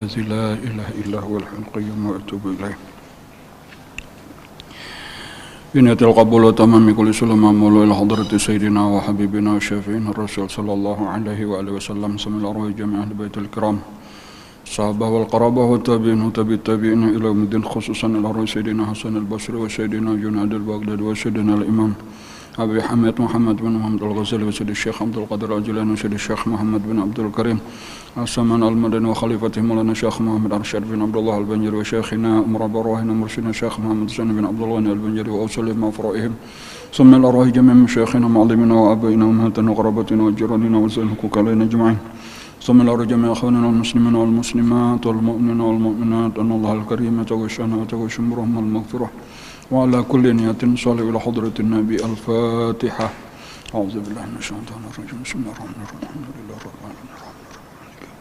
لا إله إلا هو الحي القيوم وأتوب إليه. بنية القبول وتمام كل سلم مولى إلى حضرة سيدنا وحبيبنا وشافعنا الرسول صلى الله عليه وآله وسلم. سمع الأرواح جميع أهل بيت الكرام الصحابة والقرابة والتابعين وتابع التابعين إلى يوم الدين، خصوصا إلى رأي سيدنا حسن البصري وسيدنا جنيد البغدادي وسيدنا الإمام أبي حميد محمد بن محمد الغزالي وسيد الشيخ عبد القادر الجيلاني وسيد الشيخ محمد بن عبد الكريم السمان المدني وخليفته مولانا الشيخ محمد أرشد بن عبد الله البنجري وشيخنا مربى روحنا مرشدنا الشيخ محمد حسين بن عبد الله البنجري وأوصل بمفرائهم. ثم الأرواح جميع مشايخنا ومعلمنا وأبائنا وأمهاتنا وقرابتنا وجيراننا وسائر الحقوق علينا أجمعين. ثم الأرواح جميع أخواننا المسلمين والمسلمات والمؤمنين والمؤمنات أن الله الكريم يتغشانا ويتغشم برحمة المغفرة وعلى كل نية صالح إلى حضرة النبي. الفاتحة. أعوذ بالله من الشيطان الرجيم. بسم الله الرحمن الرحيم. الحمد لله رب العالمين الرحمن الرحيم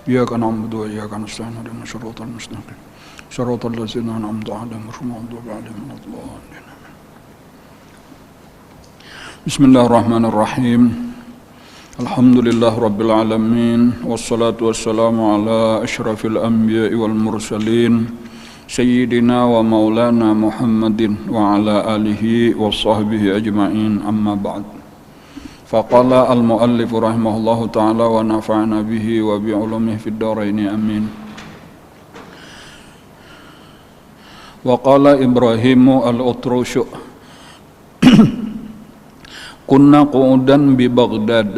إياك نعبد وإياك نستعين اهدنا الصراط المستقيم صراط الذين أنعمت عليهم غير المغضوب عليهم ولا الضالين. بسم الله الرحمن الرحيم. الحمد لله رب العالمين والصلاة والسلام على أشرف الأنبياء والمرسلين سيدنا ومولانا محمد وعلى آله وصحبه أجمعين. أما بعد، فقال المؤلف رحمه الله تعالى ونفعنا به وبعلومه في الدارين آمين. وقال إبراهيم الأطروش كنا قعودا ببغداد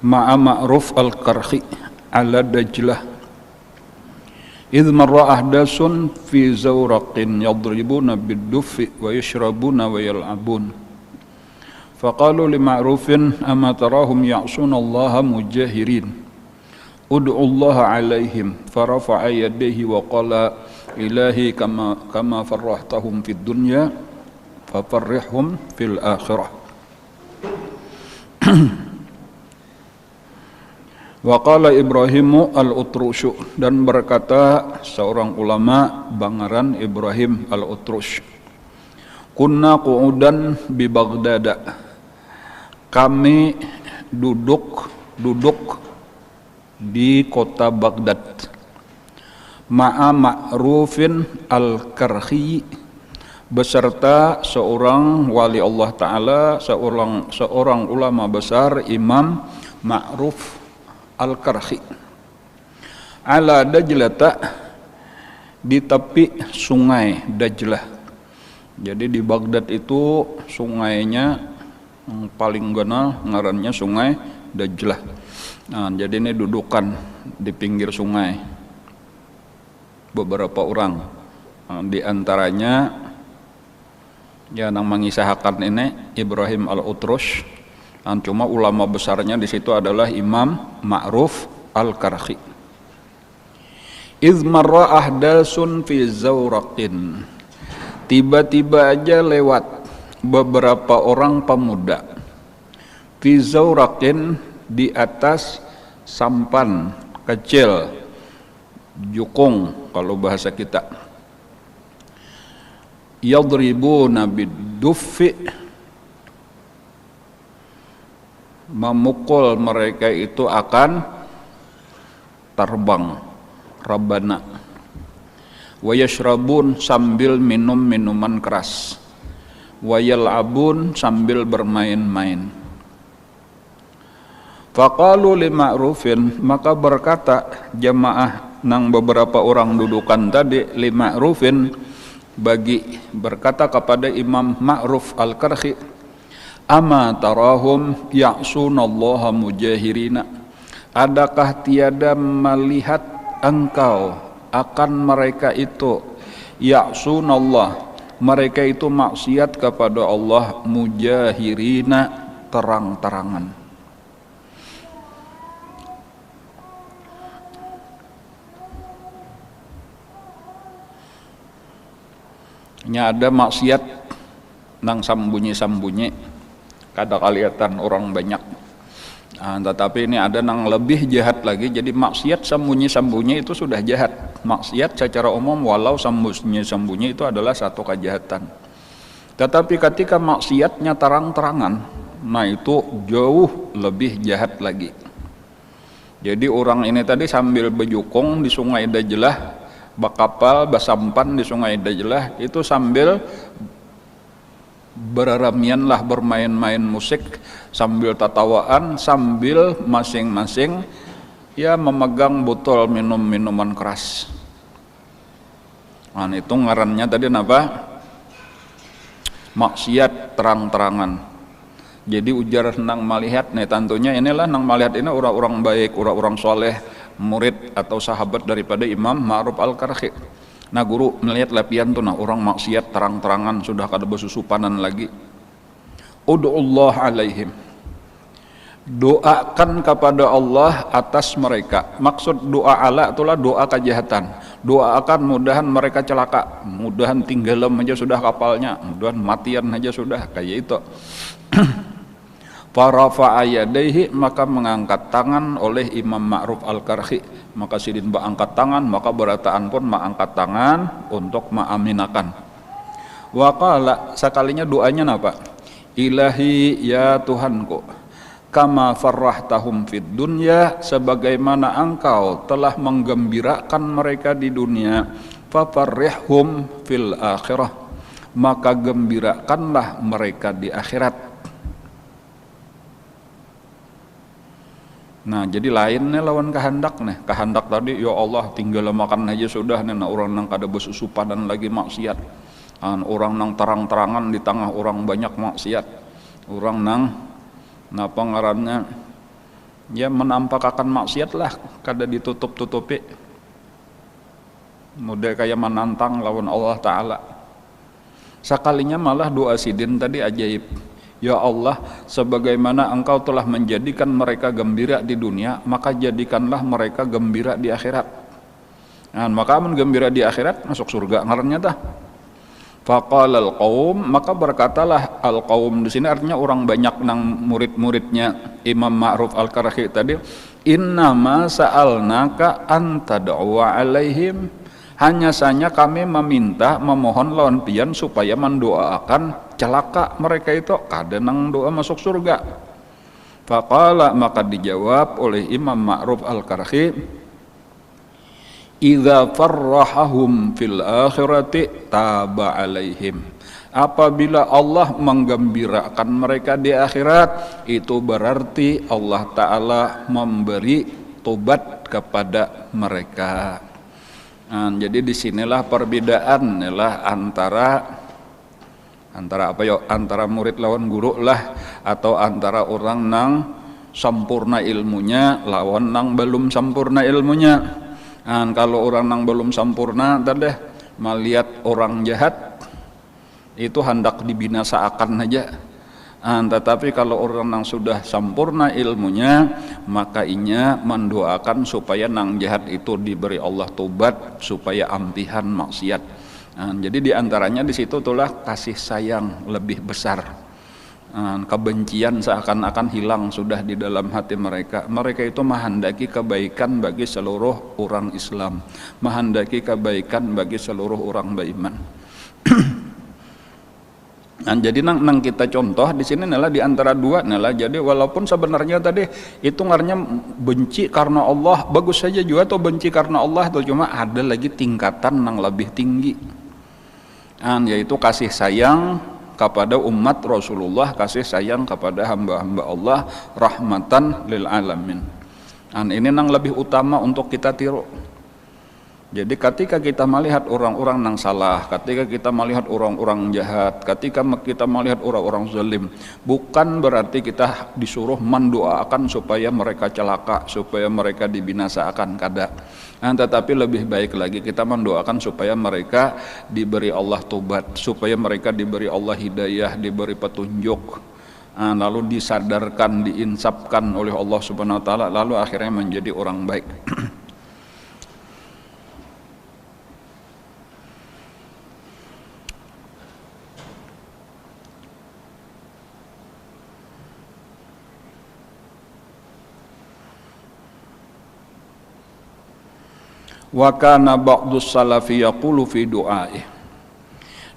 مع معروف القرخي على دجلة إذ مر أحداث في زورق يضربون بالدف ويشربون ويلعبون فقالوا لمعروف أما تراهم يعصون الله مجاهرين ادعوا الله عليهم فرفع يديه وقال إلهي كما فرحتهم في الدنيا ففرحهم في الآخرة. Waqala Ibrahimu al-Utrushu, dan berkata seorang ulama Bangaran Ibrahim al-Utrush, kunna qu'udan bi Baghdad, kami duduk di kota Baghdad, ma'a Ma'rufin al-Karhi, beserta seorang wali Allah Ta'ala, seorang ulama besar, Imam Ma'ruf Al-Karhi, ala Dajlata, di tepi sungai Dajlah. Jadi di Baghdad itu sungainya paling kenal ngarannya sungai Dajlah. Nah, jadi ini dudukan di pinggir sungai beberapa orang. Nah, di antaranya ya nang mengisahkan ini Ibrahim al-Utrush. Cuma ulama besarnya di situ adalah Imam Ma'ruf Al-Karhi. Idz marra ahdasun fi zawraqin, tiba-tiba aja lewat beberapa orang pemuda, fi zawraqin, di atas sampan kecil, jukung kalau bahasa kita, yadribuna bid-duffi, memukul mereka itu akan terbang, rabana, wa yashrabun, sambil minum minuman keras, wa yal'abun, sambil bermain-main. Faqalu li Ma'rufin, maka berkata jamaah nang beberapa orang dudukan tadi, li Ma'rufin, berkata kepada Imam Ma'ruf Al-Karhi, ama tarahum ya'sunallaha mujahirina, adakah tiada melihat engkau akan mereka itu ya'sunallah, mereka itu maksiat kepada Allah, mujahirina, terang-terangan. Nya ada maksiat nang sambunyi-sambunyi, kada kelihatan orang banyak. Tetapi ini ada yang lebih jahat lagi. Jadi maksiat sembunyi-sembunyi itu sudah jahat. Maksiat secara umum walau sembunyi-sembunyi itu adalah satu kejahatan. Tetapi ketika maksiatnya terang-terangan, nah itu jauh lebih jahat lagi. Jadi orang ini tadi sambil bejukung di Sungai Dajelah, bakapal basampan di Sungai Dajelah, itu sambil beraramian lah, bermain-main musik, sambil tatawaan, sambil masing-masing ya memegang botol minuman keras. Nah, itu ngarannya tadi apa? Maksiat terang-terangan. Jadi ujar nang malihat nih, tentunya inilah nang malihat ini orang-orang baik, orang-orang soleh, murid atau sahabat daripada Imam Ma'ruf Al-Karhi. Nah guru melihat lapian tuh, nah orang maksiat terang-terangan sudah kada bersusupanan lagi. Ud'ullah alaihim, doakan kepada Allah atas mereka. Maksud doa ala itulah doa kejahatan. Doakan mudahan mereka celaka, mudahan tinggalam aja sudah kapalnya, mudahan matian aja sudah, kayak itu. Farafa'a yadaihi, maka mengangkat tangan oleh Imam Ma'ruf Al-Karhi. Maka sidin angkat tangan, maka berataan pun mengangkat tangan untuk mengaminakan. Wa qala, sekalinya doanya apa? Ilahi ya Tuhanku, kama farrahtahum fid dunya, sebagaimana engkau telah menggembirakan mereka di dunia, fafarrihhum fil akhirah, maka gembirakanlah mereka di akhirat. Nah jadi lainnya lawan kehendak nih. Kehendak tadi ya Allah tinggal makan aja sudah nih, nah orang nang kada bersusupanan lagi maksiat, orang nang terang-terangan di tengah orang banyak maksiat, orang nang napa ngarannya ya menampakkan maksiat lah, kada ditutup-tutupi, mudah kayak menantang lawan Allah Ta'ala. Sekalinya malah doa sidin tadi ajaib. Ya Allah, sebagaimana engkau telah menjadikan mereka gembira di dunia, maka jadikanlah mereka gembira di akhirat. Nah, maka amun gembira di akhirat masuk surga ngarannya tah. Faqala al-qaum, maka berkatalah al-qaum di sini artinya orang banyak nang murid-muridnya Imam Ma'ruf Al-Karhi tadi, innama sa'alnaka an tad'u alaihim, hanya saja kami memohon lawan pian supaya mendoakan celaka mereka itu, kada nang doa masuk surga. Faqala, maka dijawab oleh Imam Ma'ruf Al-Karhi, idza farrahahum fil akhirati taba alaihim, apabila Allah menggembirakan mereka di akhirat, itu berarti Allah Ta'ala memberi tobat kepada mereka. Nah, jadi disinilah perbedaan lah antara apa ya, antara murid lawan guru lah, atau antara orang nang sempurna ilmunya lawan nang belum sempurna ilmunya. Nah, kalau orang nang belum sempurna tadi melihat orang jahat itu hendak dibinasakan aja. Tetapi kalau orang nang sudah sempurna ilmunya, maka inya mendoakan supaya nang jahat itu diberi Allah tobat, supaya ampihan maksiat. Jadi diantaranya di situ itulah kasih sayang lebih besar. Kebencian seakan-akan hilang sudah di dalam hati mereka. Mereka itu menghendaki kebaikan bagi seluruh orang Islam, menghendaki kebaikan bagi seluruh orang beriman. Nah, jadi nang kita contoh di sini adalah di antara dua adalah, jadi walaupun sebenarnya tadi itu ngarnya benci karena Allah bagus saja juga, atau benci karena Allah itu cuma ada lagi tingkatan yang lebih tinggi, yaitu kasih sayang kepada umat Rasulullah, kasih sayang kepada hamba-hamba Allah, rahmatan lil alamin. Ini nang lebih utama untuk kita tiru. Jadi ketika kita melihat orang-orang yang salah, ketika kita melihat orang-orang jahat, ketika kita melihat orang-orang zalim, bukan berarti kita disuruh mendoakan supaya mereka celaka, supaya mereka dibinasakan, kada. Tetapi lebih baik lagi kita mendoakan supaya mereka diberi Allah tobat, supaya mereka diberi Allah hidayah, diberi petunjuk, lalu disadarkan, diinsapkan oleh Allah Subhanahu wa taala, lalu akhirnya menjadi orang baik. Wa kana ba'dus salafi yaqulu fi du'aih,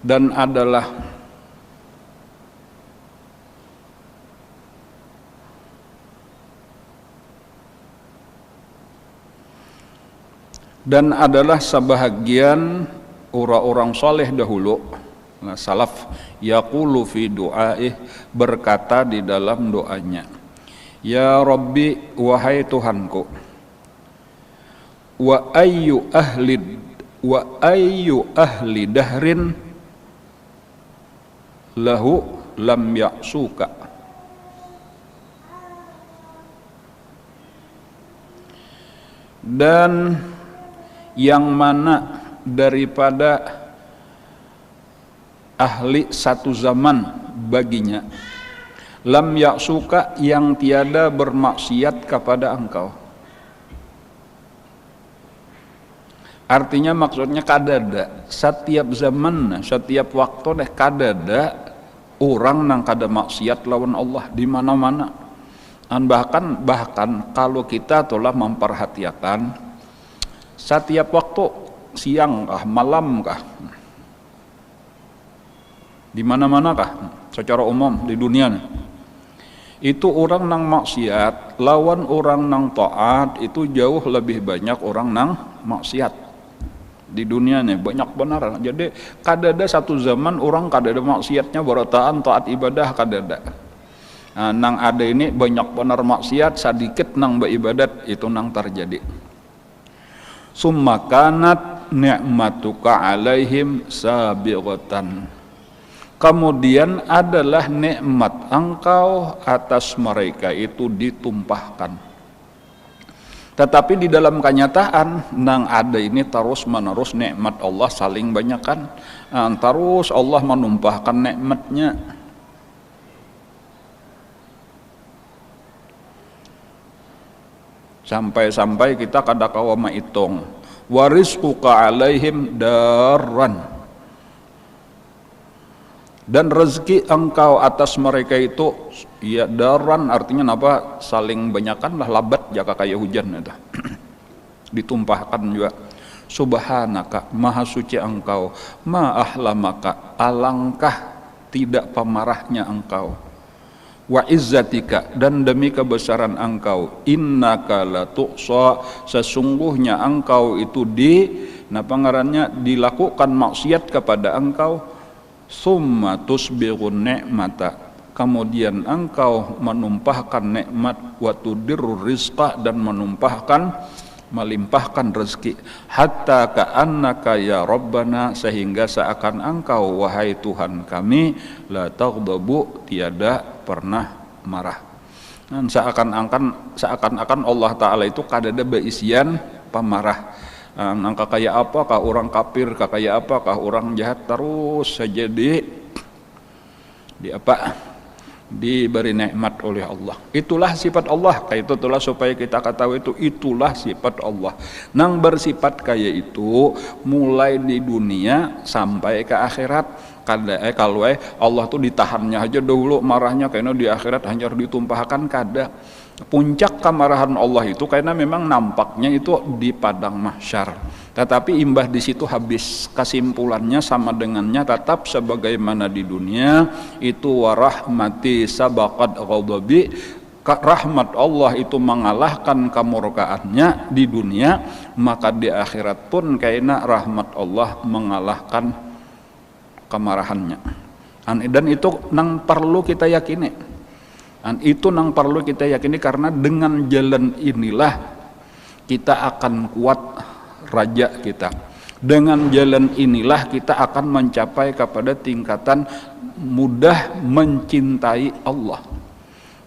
dan adalah dan adalah sebahagian orang-orang soleh dahulu, nah, salaf, yaqulu fi du'aih, berkata di dalam doanya, ya Rabbi, wahai Tuhanku, wa ayyu ahli dahrin lahu lam ya'suka, dan yang mana daripada ahli satu zaman baginya, lam ya'suka, yang tiada bermaksiat kepada engkau. Artinya maksudnya kadada setiap zaman, setiap waktu deh kadada orang nang kada maksiat lawan Allah di mana-mana. Bahkan kalau kita telah memperhatikan setiap waktu, siang kah, malam kah, di mana-mana kah, secara umum di dunia itu orang nang maksiat lawan orang nang taat itu jauh lebih banyak orang nang maksiat di dunia nih, banyak benar. Jadi kadada satu zaman orang kadada maksiatnya berataan taat ibadah kadada. Nah, nang ada ini banyak benar maksiat, sedikit nang beribadat, itu nang terjadi. Summa kanat ni'matuka alaihim sabiqatan, kemudian adalah nikmat engkau atas mereka itu ditumpahkan. Tetapi di dalam kenyataan nang ada ini terus menerus nikmat Allah saling banyakkan, terus Allah menumpahkan nikmatnya. Sampai-sampai kita kada kawa maitung, warizquka alaihim darran, dan rezeki engkau atas mereka itu ya darran, artinya apa, saling banyakkan lah, labat jaka kayak hujan itu ditumpahkan juga. Subhanaka, maha suci engkau, ma ahlamaka, alangkah tidak pemarahnya engkau, wa izzatika, dan demi kebesaran engkau, innaka la tuqsa, sesungguhnya engkau itu dilakukan maksiat kepada engkau, summa tusbighun ni'mata, kemudian engkau menumpahkan nikmat, wa tudirur rizqa, dan melimpahkan rezeki, hatta ka'annaka ya Rabbana, sehingga seakan engkau wahai Tuhan kami, la taghdabu, tiada pernah marah. Dan seakan-akan Allah Ta'ala itu kadada beisian pemarah. Angka kayak apakah orang kafir, kayak apakah orang jahat, terus saja diberi nikmat oleh Allah. Itulah sifat Allah. Kayak itulah supaya kita ketahui itulah sifat Allah. Nang bersifat kayak itu mulai di dunia sampai ke akhirat. Kalau Allah tuh ditahannya aja dulu marahnya, karena di akhirat hanya ditumpahkan kada. Puncak kemarahan Allah itu karena memang nampaknya itu di padang mahsyar. Tetapi imbah di situ habis, kesimpulannya sama dengannya tetap sebagaimana di dunia itu, warahmati sabaqat ghadabi, rahmat Allah itu mengalahkan kemurkaannya di dunia, maka di akhirat pun kayaknya rahmat Allah mengalahkan kemarahannya. Dan itu nang perlu kita yakini. Karena dengan jalan inilah kita akan kuat raja kita. Dengan jalan inilah kita akan mencapai kepada tingkatan mudah mencintai Allah.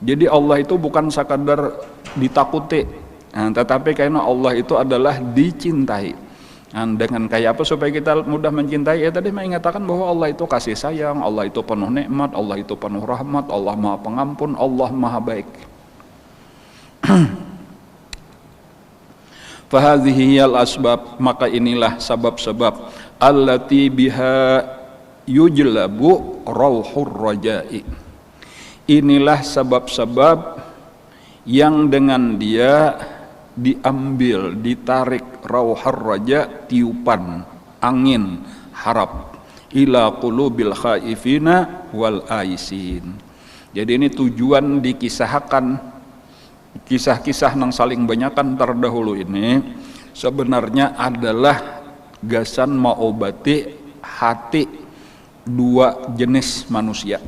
Jadi Allah itu bukan sekadar ditakuti, tetapi karena Allah itu adalah dicintai. Dengan kayak apa supaya kita mudah mencintai? Ya tadi mengatakan bahwa Allah itu kasih sayang, Allah itu penuh nikmat, Allah itu penuh rahmat, Allah maha pengampun, Allah maha baik. Fahadhihi hiyal asbab, maka inilah sebab-sebab allati biha yujlabu rauhur raja'i. Inilah sebab-sebab yang dengan dia diambil, ditarik rauhar raja, tiupan angin harap, ila qulubil khaifina wal aisin. Jadi ini tujuan dikisahkan kisah-kisah yang saling banyakan terdahulu ini sebenarnya adalah gasan mengobati hati dua jenis manusia.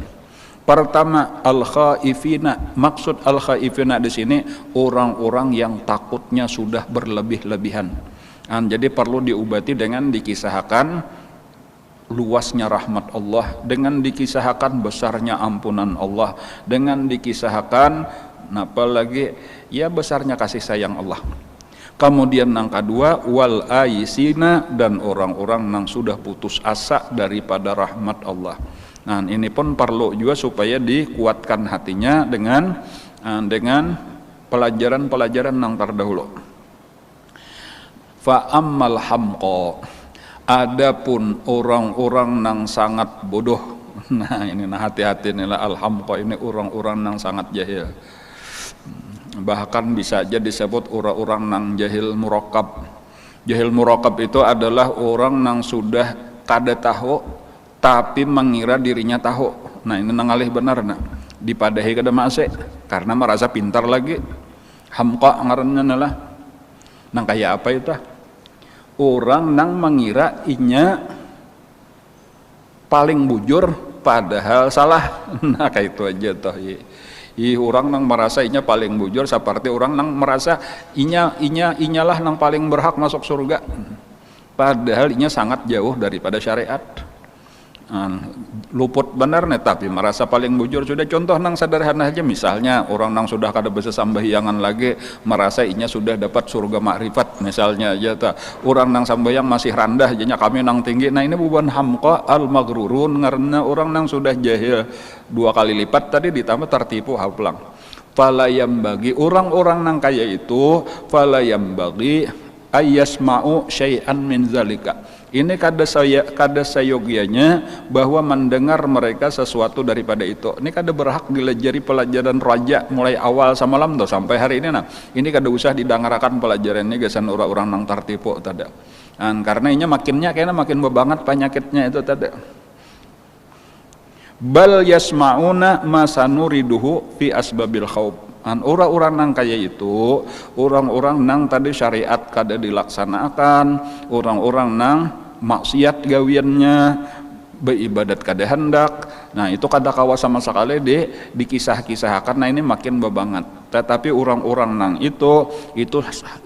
Pertama, al-khaifina. Maksud al-khaifina di sini orang-orang yang takutnya sudah berlebih-lebihan. Jadi perlu diobati dengan dikisahkan luasnya rahmat Allah, dengan dikisahkan besarnya ampunan Allah, dengan dikisahkan apalagi ya besarnya kasih sayang Allah. Kemudian yang kedua, wal aisina, dan orang-orang yang sudah putus asa daripada rahmat Allah. Nah, ini pun perlu juga supaya dikuatkan hatinya dengan pelajaran-pelajaran yang terdahulu. Fa ammal hamqa, adapun orang-orang yang sangat bodoh. Nah, ini hati-hati inilah al-hamqa, ini orang-orang yang sangat jahil. Bahkan bisa aja disebut orang-orang yang jahil murakkab. Jahil murakkab itu adalah orang yang sudah kada tahu tapi mengira dirinya tahu. Nah, ini nangalih benar nah. Dipadahi kada masih karena merasa pintar lagi. Hamqa ngarannya adalah nang kayak apa itu? Orang nang mengira inya paling bujur padahal salah. Nah, kayak itu aja toh. Orang nang merasa inya paling bujur seperti orang nang merasa inyalah nang paling berhak masuk surga. Padahal inya sangat jauh daripada syariat. Luput benar nih tapi merasa paling bujur. Sudah contoh nang sederhana aja, misalnya orang nang sudah kada bisa sambahyangan lagi merasa inya sudah dapat surga makrifat misalnya aja ta. Orang nang sambayang masih rendah jadinya kami nang tinggi. Nah, ini bukan hamqa al maghrurun, karena orang nang sudah jahil 2 kali lipat tadi ditambah tertipu haplang. Fala yambagi, orang-orang nang kaya itu fala yambagi ayyasma'u syai'an min zalika. Ini kada sayogianya bahwa mendengar mereka sesuatu daripada itu. Ini kada berhak dilajari pelajaran raja mulai awal samalam tuh sampai hari ini. Nah, ini kada usah didengarkan pelajaran ini gasan orang-orang nang tertipu tada. Karena ini makinnya kayaknya makin bebanget penyakitnya itu tada. Bal yasma'una ma sanuriduhu fi asbabil khauf. Orang-orang nang kaya itu orang-orang nang tadi syariat kada dilaksanakan, orang-orang nang maksiat gawiannya, beribadat kada hendak. Nah, itu kada kawa sama sekali dikisah-kisahkan. Nah, ini makin bebanget. Tetapi orang-orang nang itu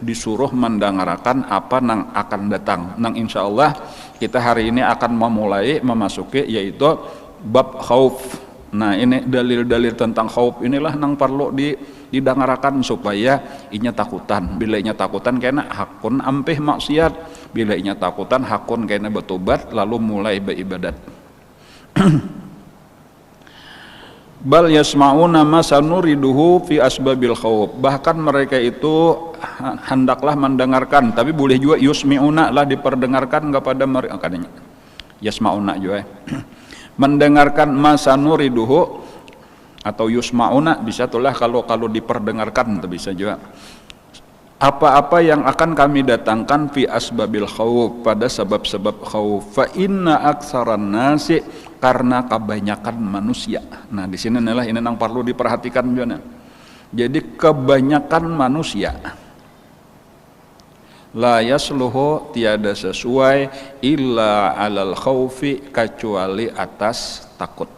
disuruh mendengarkan apa nang akan datang. Nang insyaallah kita hari ini akan memasuki yaitu bab khauf. Nah, ini dalil-dalil tentang khauf inilah nang perlu didengarkan supaya inya takutan. Bila inya takutan kena hakun ampih maksiat, bila inya takutan hakun kena bertobat lalu mulai beribadat. Bal yasma'una ma sanuriduhu fi asbabil khauf. Bahkan mereka itu hendaklah mendengarkan, tapi boleh juga yusmi'una lah diperdengarkan kepada mereka katanya. Yasma'una juga. Mendengarkan masanuriduhu atau yusmauna bisa tulah kalau diperdengarkan bisa juga. Apa-apa yang akan kami datangkan fi asbabil khauf, pada sebab-sebab khauf. Fa inna aksaran nasi, karena kebanyakan manusia. Nah, di sini adalah ini yang perlu diperhatikan juga. Jadi kebanyakan manusia la yasluhu, tiada sesuai illa alal khaufi, kecuali atas takut.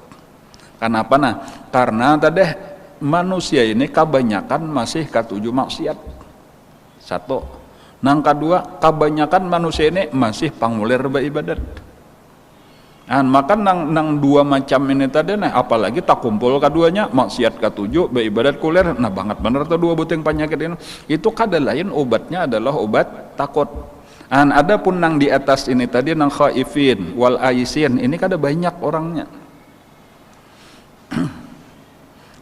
Kenapa nah? Karena tadi manusia ini kebanyakan masih katuju maksiat. Satu. Nang kedua, kebanyakan manusia ini masih pangulir beribadat. Maka nang dua macam ini tadi nah, apalagi tak kumpul keduanya, maksiat ketujuh, beribadat kulir. Nah, banget bener tuh dua buting penyakit ini. Itu kada lain obatnya adalah obat takut. Ada pun nang di atas ini tadi nang khaifin wal aisin, ini kada banyak orangnya.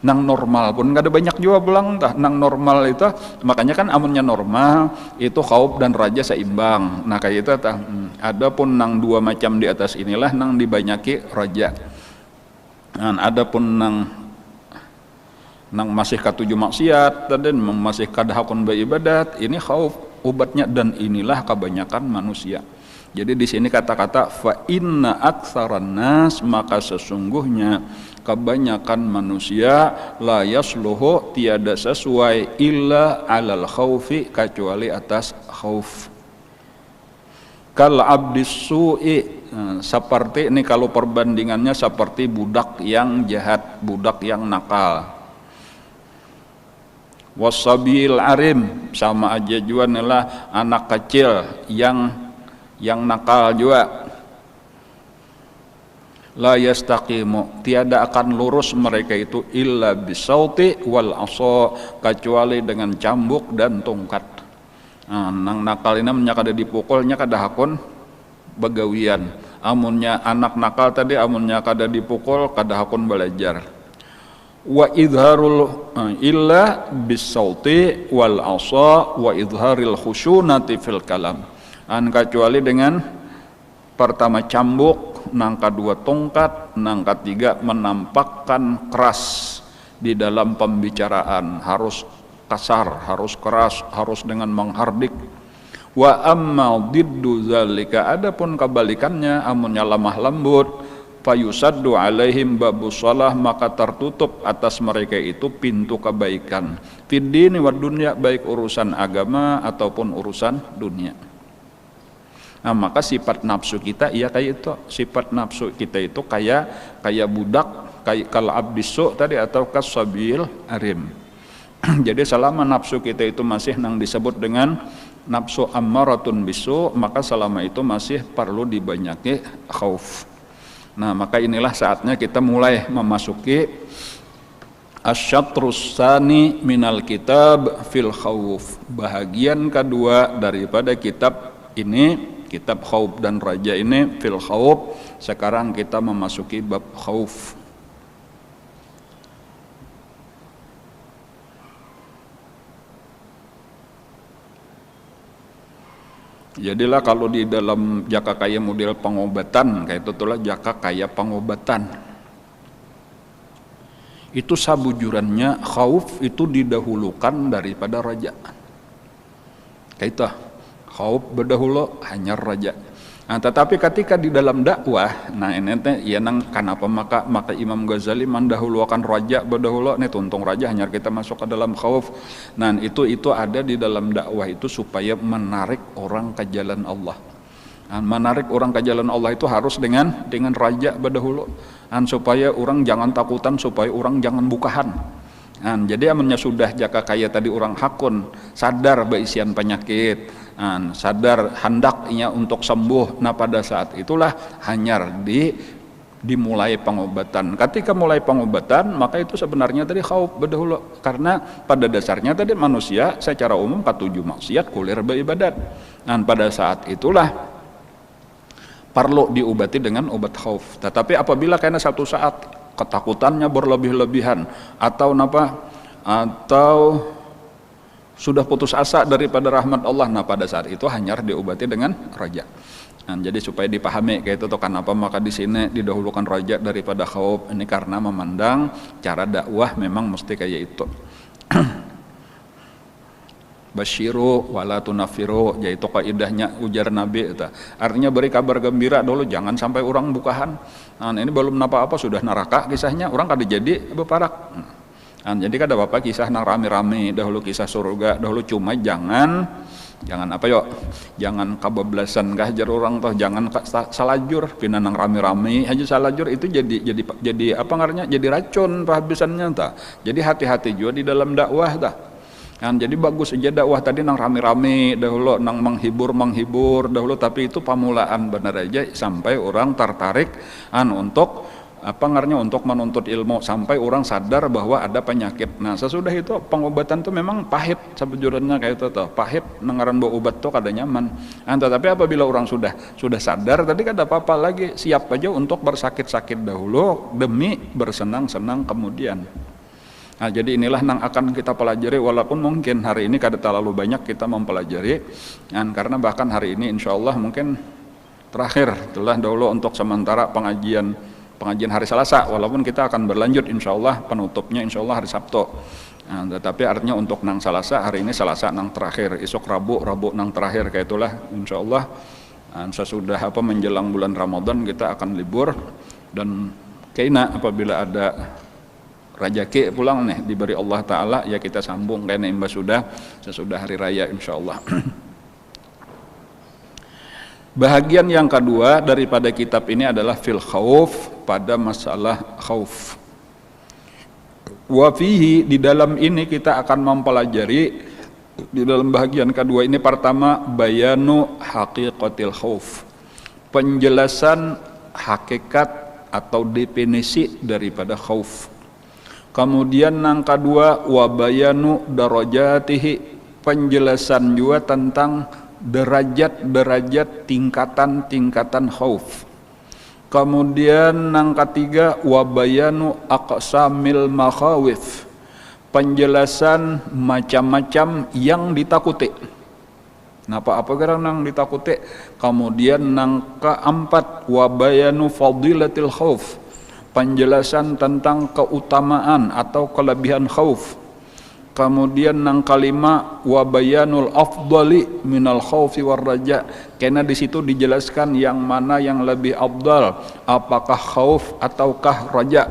Nang normal pun kada banyak juga belang tah. Nang normal itu makanya kan amunnya normal itu khauf dan raja seimbang. Nah, kayak itu tah. Adapun nang dua macam di atas inilah nang dibanyaki raja. Adapun nang masih katujuh maksiat dan masih kada hakun beribadat, ini khauf obatnya, dan inilah kebanyakan manusia. Jadi di sini kata-kata fa inna aktsaran nas, maka sesungguhnya kebanyakan manusia la yasluhu, tiada sesuai illa alal khaufi, kecuali atas khauf. kal abdis su'i, seperti ini kalau perbandingannya seperti budak yang jahat, budak yang nakal. Wasabil arim, sama aja juga adalah anak kecil yang nakal juga. La yastaqimu, tiada akan lurus mereka itu illa bisauti wal asa, kecuali dengan cambuk dan tongkat. Nang nakal ini kada dipukulnya kada hakun begawian. Amunnya anak nakal tadi amunnya kada dipukul kada hakun belajar. Wa idharul illa bisauti wal asa wa idharil khusyunati fil kalam. Kecuali dengan pertama cambuk, nang kedua tongkat, nang ketiga menampakkan keras di dalam pembicaraan, harus kasar, harus keras, harus dengan menghardik. Wa amma diddu zalika, adapun kebalikannya amunnya lemah lembut, fayusaddu alaihim babus shalah, maka tertutup atas mereka itu pintu kebaikan, fid dini wad dunya, baik urusan agama ataupun urusan dunia. Maka sifat nafsu kita kayak itu, sifat nafsu kita itu kayak budak, kayak kal abdisu tadi atau kasabil arim. Jadi selama nafsu kita itu masih nang disebut dengan nafsu ammaratun bisu, maka selama itu masih perlu dibanyaki khauf. Maka inilah saatnya kita mulai memasuki asyatrus tsani minal kitab fil khauf, bahagian kedua daripada kitab ini, kitab khauf dan raja ini fil khauf. Sekarang kita memasuki bab khauf. Jadilah kalau di dalam jaka kaya model pengobatan kayak itulah jaka kaya pengobatan. Itu sabujurannya khauf itu didahulukan daripada raja. Kayak itu. Khauf berdahulu hanya raja. Tetapi ketika di dalam dakwah, ini ya nang kenapa maka Imam Ghazali mendahulukan raja berdahulu, nih tuntung raja hanya kita masuk ke dalam khauf. Itu ada di dalam dakwah itu supaya menarik orang ke jalan Allah. Menarik orang ke jalan Allah itu harus dengan raja berdahulu. Supaya orang jangan takutan, supaya orang jangan bukahan. Jadi amannya sudah jaka kaya tadi orang hakun sadar baisian penyakit, sadar hendaknya untuk sembuh. Pada saat itulah hanyar dimulai pengobatan. Ketika mulai pengobatan, maka itu sebenarnya tadi khauf berdahulu, karena pada dasarnya tadi manusia secara umum katuju maksiat kulir beribadat. Pada saat itulah perlu diobati dengan obat khauf. Tetapi apabila karena satu saat ketakutannya berlebih-lebihan atau sudah putus asa daripada rahmat Allah, pada saat itu hanya diobati dengan raja. Jadi supaya dipahami kayak itu kenapa maka di sini didahulukan raja daripada khauf, ini karena memandang cara dakwah memang mesti kayak itu. Basyiru wala tunafiru, yaitu kaidahnya ujar Nabi itu. Artinya beri kabar gembira dulu, jangan sampai orang bukahan. Ini belum apa-apa sudah neraka kisahnya, orang kada jadi beparak. Jadi kada apa-apa kisah nang rame-rame dahulu, kisah surga dahulu, cuma jangan jangan kabablasan kah jar orang toh, jangan salajur pina nang rame-rame aja salajur itu jadi apa ngarannya, jadi racun penghabisannya tah. Jadi hati-hati juga di dalam dakwah tah. Jadi bagus aja dakwah tadi nang rame-rame dahulu, nang menghibur dahulu, tapi itu pamulaan benar aja sampai orang tertarik untuk untuk menuntut ilmu, sampai orang sadar bahwa ada penyakit. Sesudah itu pengobatan itu memang pahit sebujurnya kayak itu tuh, pahit nengaran bawa obat tuh kada nyaman. Tetapi apabila orang sudah sadar tadi kada apa-apa lagi, siap aja untuk bersakit-sakit dahulu demi bersenang-senang kemudian. Jadi inilah yang akan kita pelajari, walaupun mungkin hari ini kada terlalu banyak kita mempelajari, karena bahkan hari ini insya Allah mungkin terakhir itulah dahulu untuk sementara pengajian hari Selasa, walaupun kita akan berlanjut insya Allah, penutupnya insya Allah hari Sabtu. Tetapi artinya untuk nang Selasa, hari ini Selasa nang terakhir, esok Rabu nang terakhir, kayak itulah insya Allah. Sesudah menjelang bulan Ramadan kita akan libur, dan kayaknya apabila ada rajaki pulang nih diberi Allah Ta'ala, ya kita sambung kayaknya sesudah hari raya insya Allah. Bahagian yang kedua daripada kitab ini adalah fil khauf, pada masalah khauf. Wa fihi, di dalam ini kita akan mempelajari di dalam bahagian kedua ini, pertama bayanu haqiqatil khauf, penjelasan hakikat atau definisi daripada khauf. Kemudian yang kedua wa bayanu darajatihi, penjelasan juga tentang derajat-derajat tingkatan-tingkatan khauf. Kemudian yang ketiga wa bayanu aqsamil makhawif, penjelasan macam-macam yang ditakuti. Apa geran nang ditakuti. Kemudian yang keempat wa bayanu fadilatil khauf, penjelasan tentang keutamaan atau kelebihan khauf. Kemudian yang kelima wa bayanul afdali minal khaufi war raja, karena di situ dijelaskan yang mana yang lebih afdal, apakah khauf ataukah raja.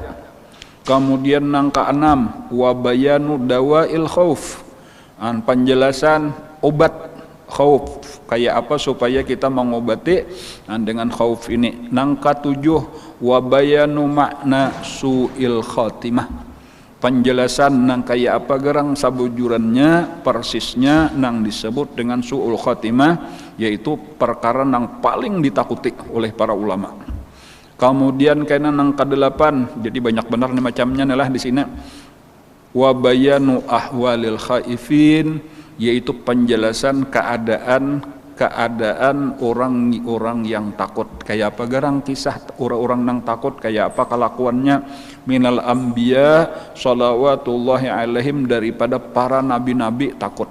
Kemudian yang keenam wa bayanu dawail khauf, penjelasan obat khauf, kayak apa supaya kita mengobati dengan khauf ini. Yang ketujuh wa bayanu makna su'il khatimah, penjelasan nang kayak apa gerang sabujurannya persisnya nang disebut dengan su'ul khatimah, yaitu perkara nang paling ditakuti oleh para ulama. Kemudian kena nang ke-8, jadi banyak benar nih macamnya nih di sini. Wa bayanu ahwalil khaifin, yaitu penjelasan keadaan orang-orang yang takut. Kayak apa garang kisah orang-orang yang takut, kayak apa kelakuannya. Minal anbiya salawatullahi alaihim, daripada para nabi-nabi takut.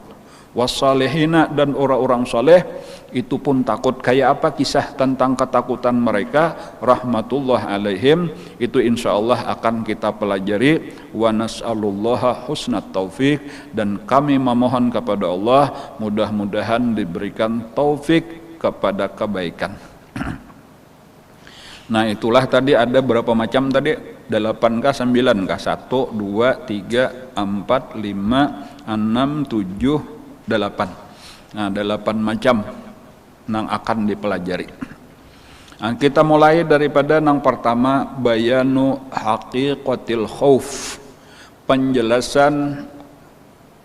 Wassalihina, dan orang-orang saleh itu pun takut. Kayak apa kisah tentang ketakutan mereka rahmatullah alaihim, itu insyaallah akan kita pelajari. Wa nas'alullaha husnat taufik, dan kami memohon kepada Allah mudah-mudahan diberikan taufik kepada kebaikan. Nah itulah tadi ada berapa macam tadi? 8 kah 9 kah? 1, 2, 3, 4, 5, 6, 7, 8. Nah 8 macam yang akan dipelajari. Nah, kita mulai daripada yang pertama bayanu haqiqatil khauf, penjelasan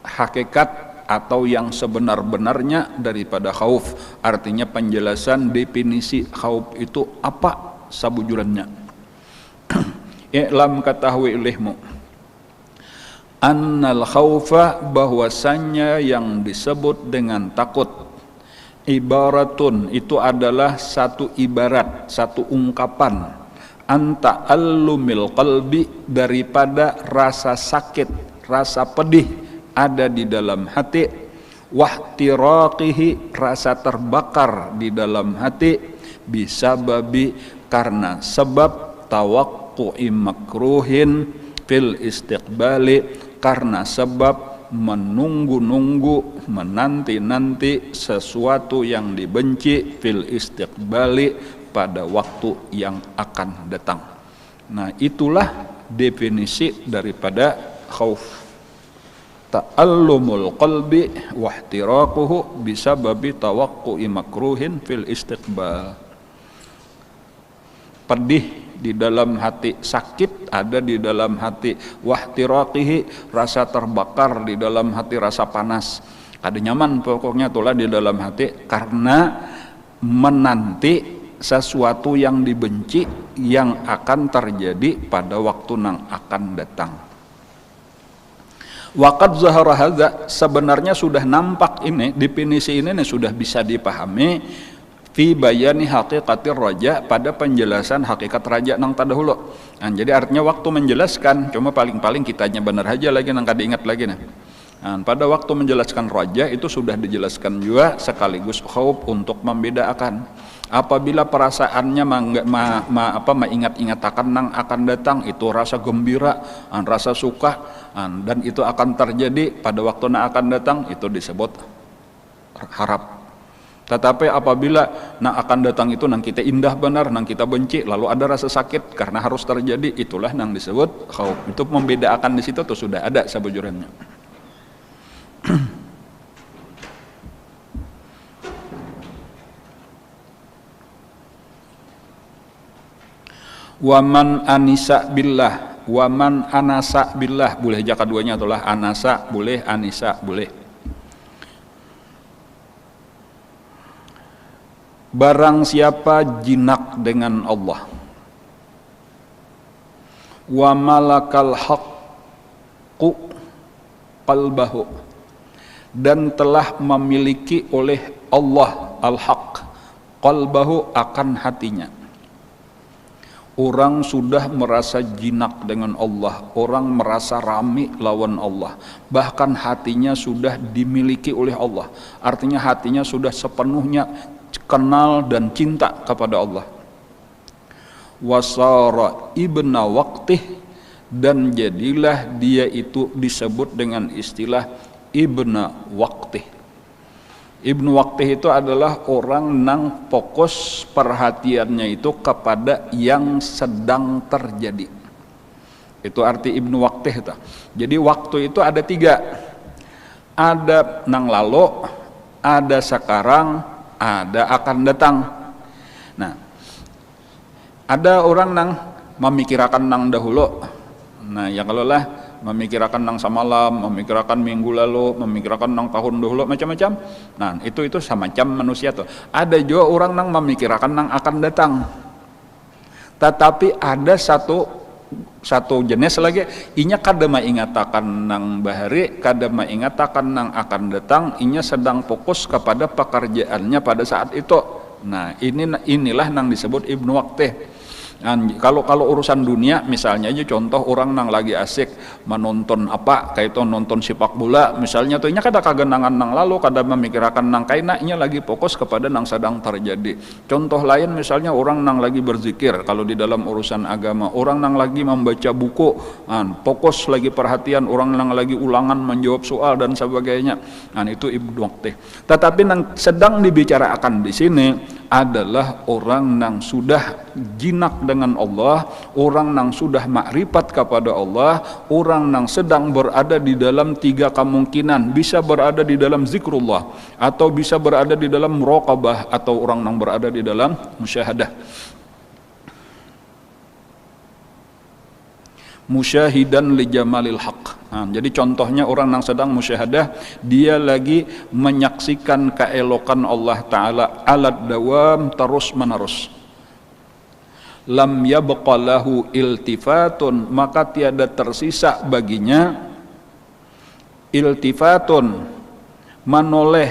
hakikat atau yang sebenar-benarnya daripada khauf. Artinya penjelasan definisi khauf itu apa sabujurannya. I'lam, ketahui olehmu, annal khaufa, bahwasannya yang disebut dengan takut, ibaratun, itu adalah satu ibarat, satu ungkapan, anta allumil qalbi, daripada rasa sakit, rasa pedih ada di dalam hati, wahtiraqihi, rasa terbakar di dalam hati, bisababi, karena sebab tawaqqu'i makruhin fil istiqbali, karena sebab menunggu-nunggu, menanti-nanti sesuatu yang dibenci, fil istiqbali, pada waktu yang akan datang. Nah itulah definisi daripada khauf. Ta'allumul qalbi wahtiraquhu bisababi tawaqqu'i makruhin fil istiqbal. Pedih di dalam hati, sakit ada di dalam hati, wahtiraqihi, rasa terbakar di dalam hati, rasa panas, ada nyaman pokoknya itulah di dalam hati, karena menanti sesuatu yang dibenci yang akan terjadi pada waktu yang akan datang. Waqad zahara hadza, sebenarnya sudah nampak ini, definisi ini sudah bisa dipahami fi bayani haqiqatir raja, pada penjelasan hakikat raja nang tadahulu. Nah, jadi artinya waktu menjelaskan, cuma paling-paling kitanya benar aja lagi nang kada ingat lagi nah. Nah, pada waktu menjelaskan raja itu sudah dijelaskan juga sekaligus khauf untuk membedakan. Apabila perasaannya mengingat-ingatakan nang akan datang, itu rasa gembira, rasa suka, dan itu akan terjadi pada waktu nang akan datang, itu disebut harap. Tetapi apabila nang akan datang itu nang kita indah benar, nang kita benci, lalu ada rasa sakit karena harus terjadi, itulah nang disebut khauf. Itu membedakan di situ tuh sudah ada sabujurannya. Waman anisa billah, waman anasa billah, boleh aja keduanya itulah, anasa boleh, anisa boleh. Barang siapa jinak dengan Allah, wa malakal haqqu qalbahu, dan telah memiliki oleh Allah al-haq qalbahu, akan hatinya. Orang sudah merasa jinak dengan Allah, orang merasa rami lawan Allah, bahkan hatinya sudah dimiliki oleh Allah. Artinya hatinya sudah sepenuhnya kenal dan cinta kepada Allah. Wasara ibna waqtih, dan jadilah dia itu disebut dengan istilah ibna waqtih. Ibnu Waqtih itu adalah orang nang fokus perhatiannya itu kepada yang sedang terjadi. Itu arti Ibnu Waqtih itu. Jadi waktu itu ada 3. Ada nang lalu, ada sekarang, ada akan datang. Nah, ada orang nang memikirkan nang dahulu. Nah, ya kalau lah memikirkan nang samalam, memikirkan minggu lalu, memikirkan nang tahun dahulu, macam-macam. Nah, itu semacam manusia tuh. Ada juga orang nang memikirkan nang akan datang. Tetapi ada satu jenis lagi, inya kada mengatakan nang bahari, kada mengatakan nang akan datang, inya sedang fokus kepada pekerjaannya pada saat itu. Nah, inilah nang disebut Ibnu Waqtih. Kalau urusan dunia, misalnya aja contoh orang nang lagi asik menonton apa, kayak itu nonton sepak bola misalnya tuh, nya kada kagenangan nang lalu, kada memikirkan nang kaina, nya lagi fokus kepada nang sedang terjadi. Contoh lain misalnya orang nang lagi berzikir, kalau di dalam urusan agama, orang nang lagi membaca buku, fokus lagi perhatian, orang nang lagi ulangan menjawab soal dan sebagainya. Itu Ibnu Waqtih. Tetapi nang sedang dibicarakan di sini adalah orang nang sudah jinak dengan Allah, orang nang sudah makrifat kepada Allah, orang nang sedang berada di dalam 3 kemungkinan, bisa berada di dalam zikrullah, atau bisa berada di dalam muraqabah, atau orang nang berada di dalam musyahadah. Musyahidan li jamalil haq. Jadi contohnya orang yang sedang musyahadah, dia lagi menyaksikan keelokan Allah Ta'ala alad dawam, terus menerus. Lam yabqa lahu iltifatun, maka tiada tersisa baginya iltifatun, menoleh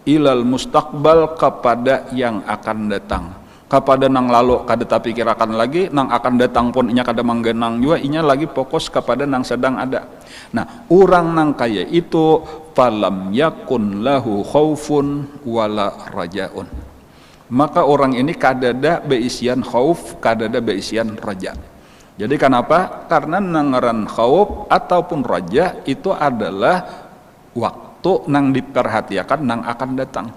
ilal mustaqbal, kepada yang akan datang. Kepada nang lalu kada tapikirakan lagi, nang akan datang pun inya kada manggenang juga, inya lagi fokus kepada nang sedang ada. Nah, orang nang kaya itu falam yakun lahu khaufun wala rajaun, maka orang ini kadada beisian khauf, kadada beisian raja. Jadi kenapa? Karena nangaran khauf ataupun raja itu adalah waktu nang diperhatikan nang akan datang.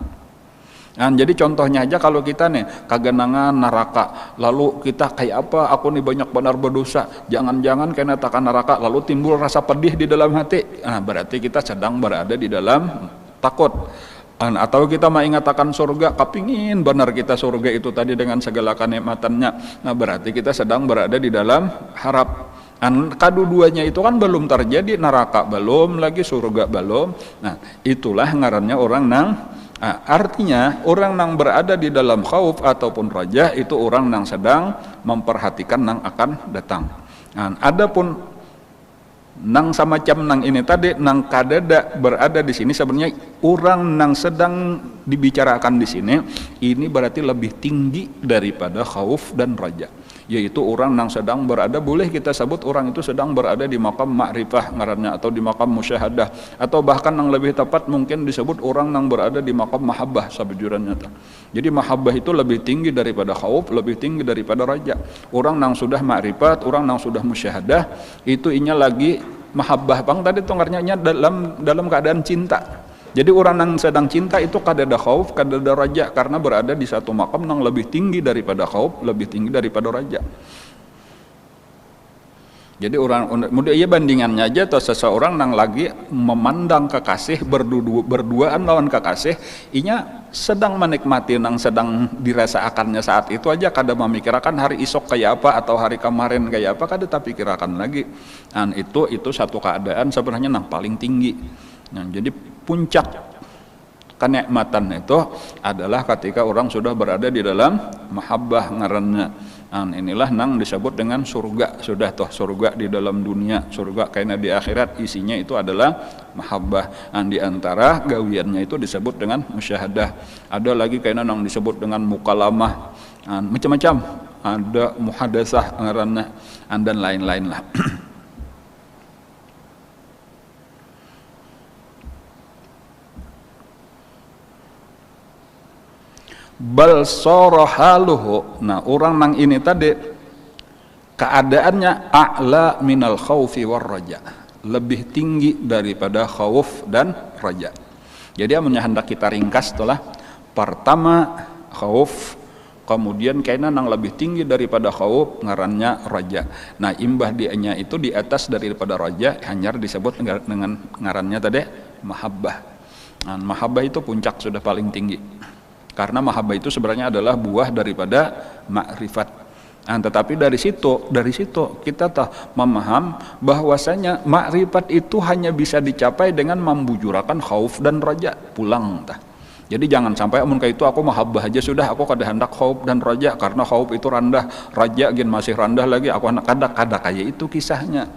Jadi contohnya aja, kalau kita nih kagenangan neraka, lalu kita kayak apa, aku nih banyak benar berdosa, jangan-jangan kena takan neraka, lalu timbul rasa pedih di dalam hati, berarti kita sedang berada di dalam takut. Atau kita mengatakan surga, kepingin benar kita surga itu tadi dengan segala kenikmatannya, berarti kita sedang berada di dalam harap. Kedua-duanya itu kan belum terjadi, neraka belum, lagi surga belum. Itulah ngarannya orang nang artinya orang nang berada di dalam khauf ataupun raja itu orang nang sedang memperhatikan nang akan datang. Adapun nang semacam nang ini tadi, nang kadada berada di sini, sebenarnya orang nang sedang dibicarakan di sini ini berarti lebih tinggi daripada khauf dan raja, yaitu orang nang sedang berada, boleh kita sebut orang itu sedang berada di makam ma'rifah ngarannya, atau di makam musyahadah, atau bahkan yang lebih tepat mungkin disebut orang nang berada di makam mahabbah sabjurannya. Jadi mahabbah itu lebih tinggi daripada khauf, lebih tinggi daripada raja. Orang nang sudah ma'rifat, orang nang sudah musyahadah, itu inya lagi mahabbah bang tadi tongarnya dalam keadaan cinta. Jadi orang yang sedang cinta itu kadada khauf, kadada raja, karena berada di satu makam yang lebih tinggi daripada khauf, lebih tinggi daripada raja. Jadi orang mudah iya bandingannya aja atau seseorang nang lagi memandang kekasih berduaan lawan kekasih, inya sedang menikmati nang sedang dirasakannya saat itu aja, kada memikirkan hari esok kayak apa atau hari kemarin kayak apa, kada tak pikirkan lagi. Dan itu satu keadaan sebenarnya nang paling tinggi. Nah, jadi puncak kenikmatan itu adalah ketika orang sudah berada di dalam mahabbah ngarannya. Nah, inilah nang disebut dengan surga. Sudah toh surga di dalam dunia, surga karena di akhirat isinya itu adalah mahabbah. Nah, di antara gawiannya itu disebut dengan musyahadah. Ada lagi karena nang disebut dengan mukalamah. Nah, macam-macam. Ada muhadasah ngarannya dan lain-lain lah. Bal sorohaluhu. Nah, orang nang ini tadi keadaannya a'la minal khaufi war raja, lebih tinggi daripada khauf dan raja. Jadi amunnya hendak kita ringkas itulah pertama khauf, kemudian kayaknya nang lebih tinggi daripada khauf ngarannya raja. Nah, imbah dianya itu di atas daripada raja hanya disebut dengan ngarannya tadi mahabbah. Nah, mahabbah itu puncak sudah paling tinggi. Karena mahabbah itu sebenarnya adalah buah daripada makrifat. Nah, tetapi dari situ kita memaham bahwasanya makrifat itu hanya bisa dicapai dengan membujurakan khauf dan raja pulang. Jadi jangan sampai amun kayak itu aku mahabbah aja sudah, aku kada hendak khauf dan raja karena khauf itu rendah, raja gin masih rendah lagi, aku hendak kada kayak itu kisahnya.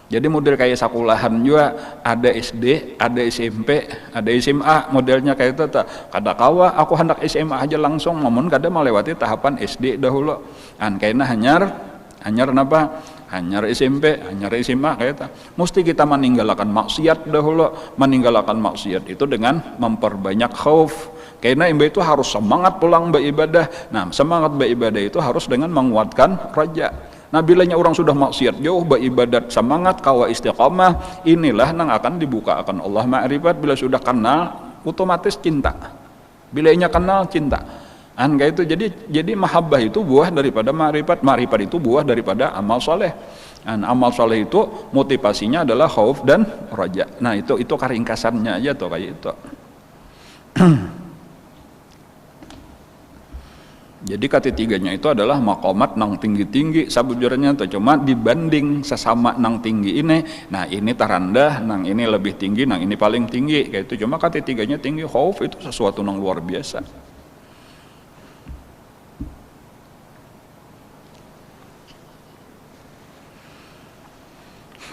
Jadi model kayak sekolahan juga, ada SD, ada SMP, ada SMA, modelnya kayak itu tak. Kada kawa, aku hendak SMA aja langsung, namun kada melewati tahapan SD dahulu. An kayaknya hanyar napa? Hanyar SMP, hanyar SMA kayak itu. Mesti kita meninggalkan maksiat dahulu, meninggalkan maksiat itu dengan memperbanyak khauf. Karena imba itu harus semangat pulang beribadah. Nah, semangat beribadah itu harus dengan menguatkan raja. Nah, bilanya orang sudah maksiat jauh beribadat semangat kawa istiqamah, inilah nang akan dibukakan Allah ma'rifat. Bila sudah kenal otomatis cinta, bilanya kenal cinta kayak itu. Jadi mahabbah itu buah daripada ma'rifat, ma'rifat itu buah daripada amal soleh. Amal soleh itu motivasinya adalah khauf dan raja. Nah, itu keringkasannya aja tuh kayak itu. Jadi ketiganya itu adalah maqamat nang tinggi-tinggi sabujurnya tuh, cuma dibanding sesama nang tinggi ini, nah ini terendah, nang ini lebih tinggi, nang ini paling tinggi kayak itu. Cuma ketiganya tinggi, khauf itu sesuatu nang luar biasa.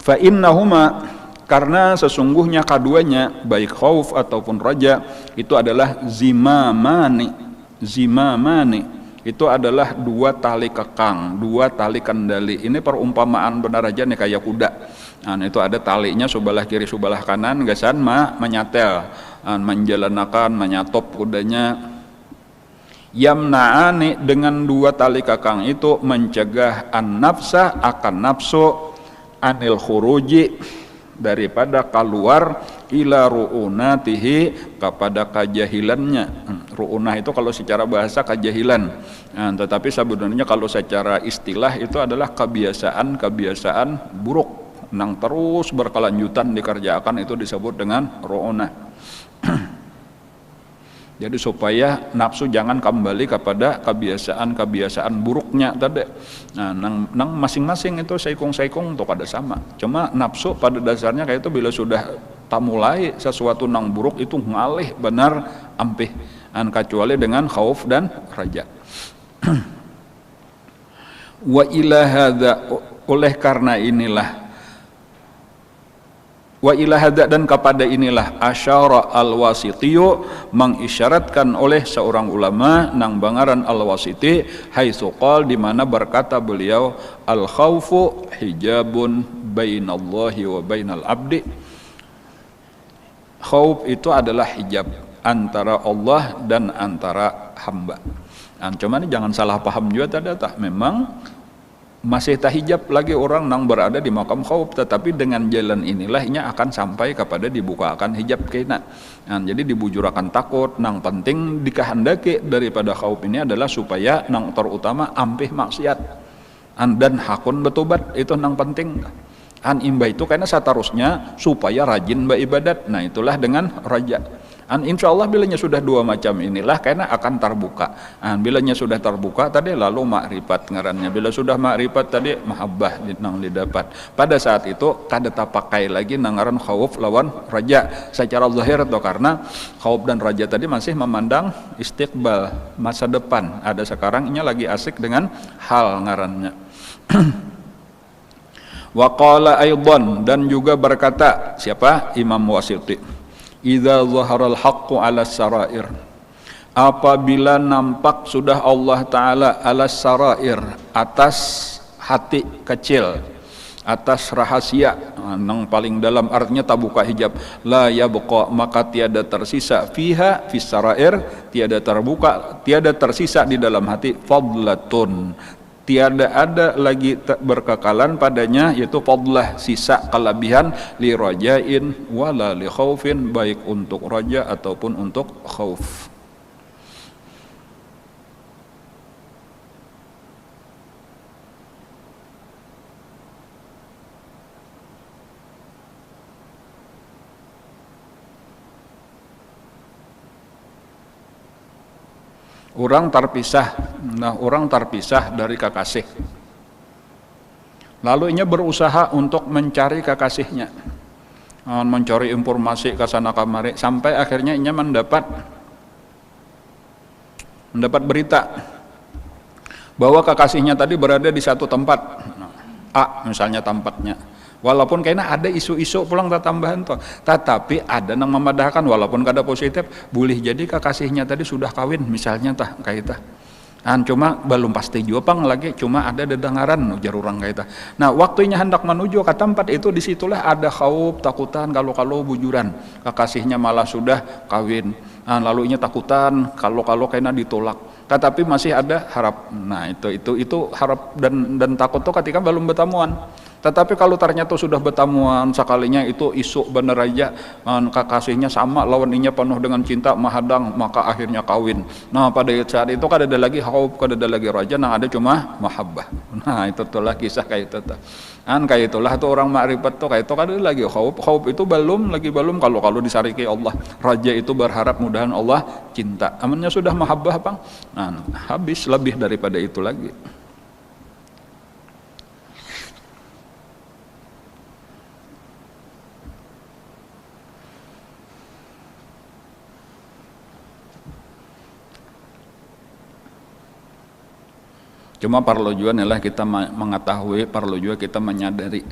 Fa innahuma, karena sesungguhnya keduanya baik khauf ataupun raja itu adalah zimamani itu adalah dua tali kekang, dua tali kendali. Ini perumpamaan benar aja nih kayak kuda. Nah, itu ada talinya sebelah kiri sebelah kanan, gasan menyatel, menjalanakan, menyatop kudanya. Yamna'ani, dengan dua tali kekang itu mencegah an-nafsa akan nafsu, anil khuruji, daripada keluar, ila ru'unatihi, kepada kajahilannya. Ru'unah itu kalau secara bahasa kajahilan, nah, tetapi sebenarnya kalau secara istilah itu adalah kebiasaan buruk nang terus berkelanjutan dikerjakan, itu disebut dengan ru'unah. Jadi supaya nafsu jangan kembali kepada kebiasaan buruknya tadi. Nah, nang masing-masing itu saikung itu pada sama. Cuma nafsu pada dasarnya kayak itu bila sudah mulai sesuatu nang buruk itu ngalih benar ampih. Kecuali dengan khauf dan raja. Wa ila hadza, oleh karena inilah, wa ila hadza, dan kepada inilah, asyara al-wasitiyu, mengisyaratkan oleh seorang ulama nang bangaran al-wasiti, haitsu qal, di mana berkata beliau, al khaufu hijabun bainallahi wa bainal abdi. Khauf itu adalah hijab antara Allah dan antara hamba. Nah, cuman jangan salah paham juga tadi, memang masih tahijab lagi orang nang berada di makam khauf, tetapi dengan jalan inilah inya akan sampai kepada dibukakan hijab kena. Nah, jadi dibujurakan takut, nang penting dikehendaki daripada khauf ini adalah supaya nang terutama ampih maksiat. Dan hakun betubat itu nang penting. Imba itu karena seterusnya supaya rajin beribadat. Nah itulah dengan raja. Insya Allah bilanya sudah dua macam inilah karena akan terbuka. Bilanya sudah terbuka tadi lalu makrifat ngarannya. Bila sudah makrifat tadi mahabbah nang didapat. Pada saat itu kada pakai lagi nangaran khauf lawan raja secara zahir atau karena khauf dan raja tadi masih memandang istiqbal masa depan. Ada sekarang ini lagi asik dengan hal ngarannya. Wa qala aidan, dan juga berkata siapa? Imam Wasiti. Idza zaharal haqqu 'ala sarair, apabila nampak sudah Allah taala 'ala sarair, atas hati kecil, atas rahasia nang paling dalam, artinya tak buka hijab, la yabqa, maka tiada tersisa, fiha fis sarair, tiada terbuka, tiada tersisa di dalam hati, fadlatun, tiada ada lagi berkekalan padanya, yaitu fadlah, sisa kelebihan, li rajain wala li khaufin, baik untuk raja ataupun untuk khauf. Orang terpisah, orang terpisah dari kekasih. Lalu ia berusaha untuk mencari kekasihnya, mencari informasi ke sana kemari, sampai akhirnya ia mendapat berita bahwa kekasihnya tadi berada di satu tempat, A misalnya tempatnya. Walaupun kayaknya ada isu-isu pulang tambahan toh, tetapi ada yang memadahkan walaupun kada positif, boleh jadi kekasihnya tadi sudah kawin misalnya tah kaita. Cuma belum pasti juga pang lagi, cuma ada dedengaran ujar orang kaita. Nah waktunya hendak menuju ke tempat itu, disitulah ada khauf, takutan kalau bujuran kekasihnya malah sudah kawin. Lalu nya takutan kalau kayaknya ditolak. Tetapi masih ada harap. Nah itu harap dan takut tuh ketika belum bertemuan. Tetapi kalau ternyata sudah bertemuan sekalinya, itu isu bener aja, kekasihnya sama lawan inya penuh dengan cinta mahadang, maka akhirnya kawin. Nah pada saat itu kan ada lagi khauf, kan ada lagi raja, nah ada cuma mahabbah. Nah itu itulah kisah kayak itu. Kayak itulah tuh orang makrifat tuh kayak itu kan ada lagi khauf itu belum kalau disariki Allah. Raja itu berharap mudahan Allah cinta. Amannya sudah mahabbah bang. Nah habis lebih daripada itu lagi. Cuma perlu juga adalah kita mengetahui, perlu juga kita menyadari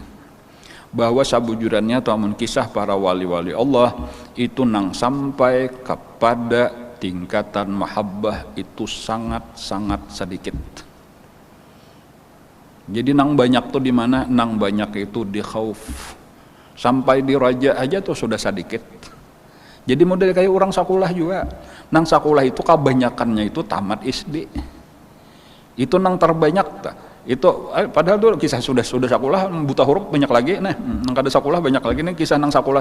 bahwa sabujurannya atau kisah para wali-wali Allah itu nang sampai kepada tingkatan mahabbah itu sangat-sangat sedikit. Jadi nang banyak tuh di mana? Nang banyak itu di khauf. Sampai di raja aja tuh sudah sedikit. Jadi model kayak orang sakulah juga. Nang sakulah itu kebanyakannya itu tamat SD. Itu nang terbanyak itu padahal tuh kisah sudah sakulah buta huruf banyak lagi nang kada sakulah banyak lagi nih kisah nang sakulah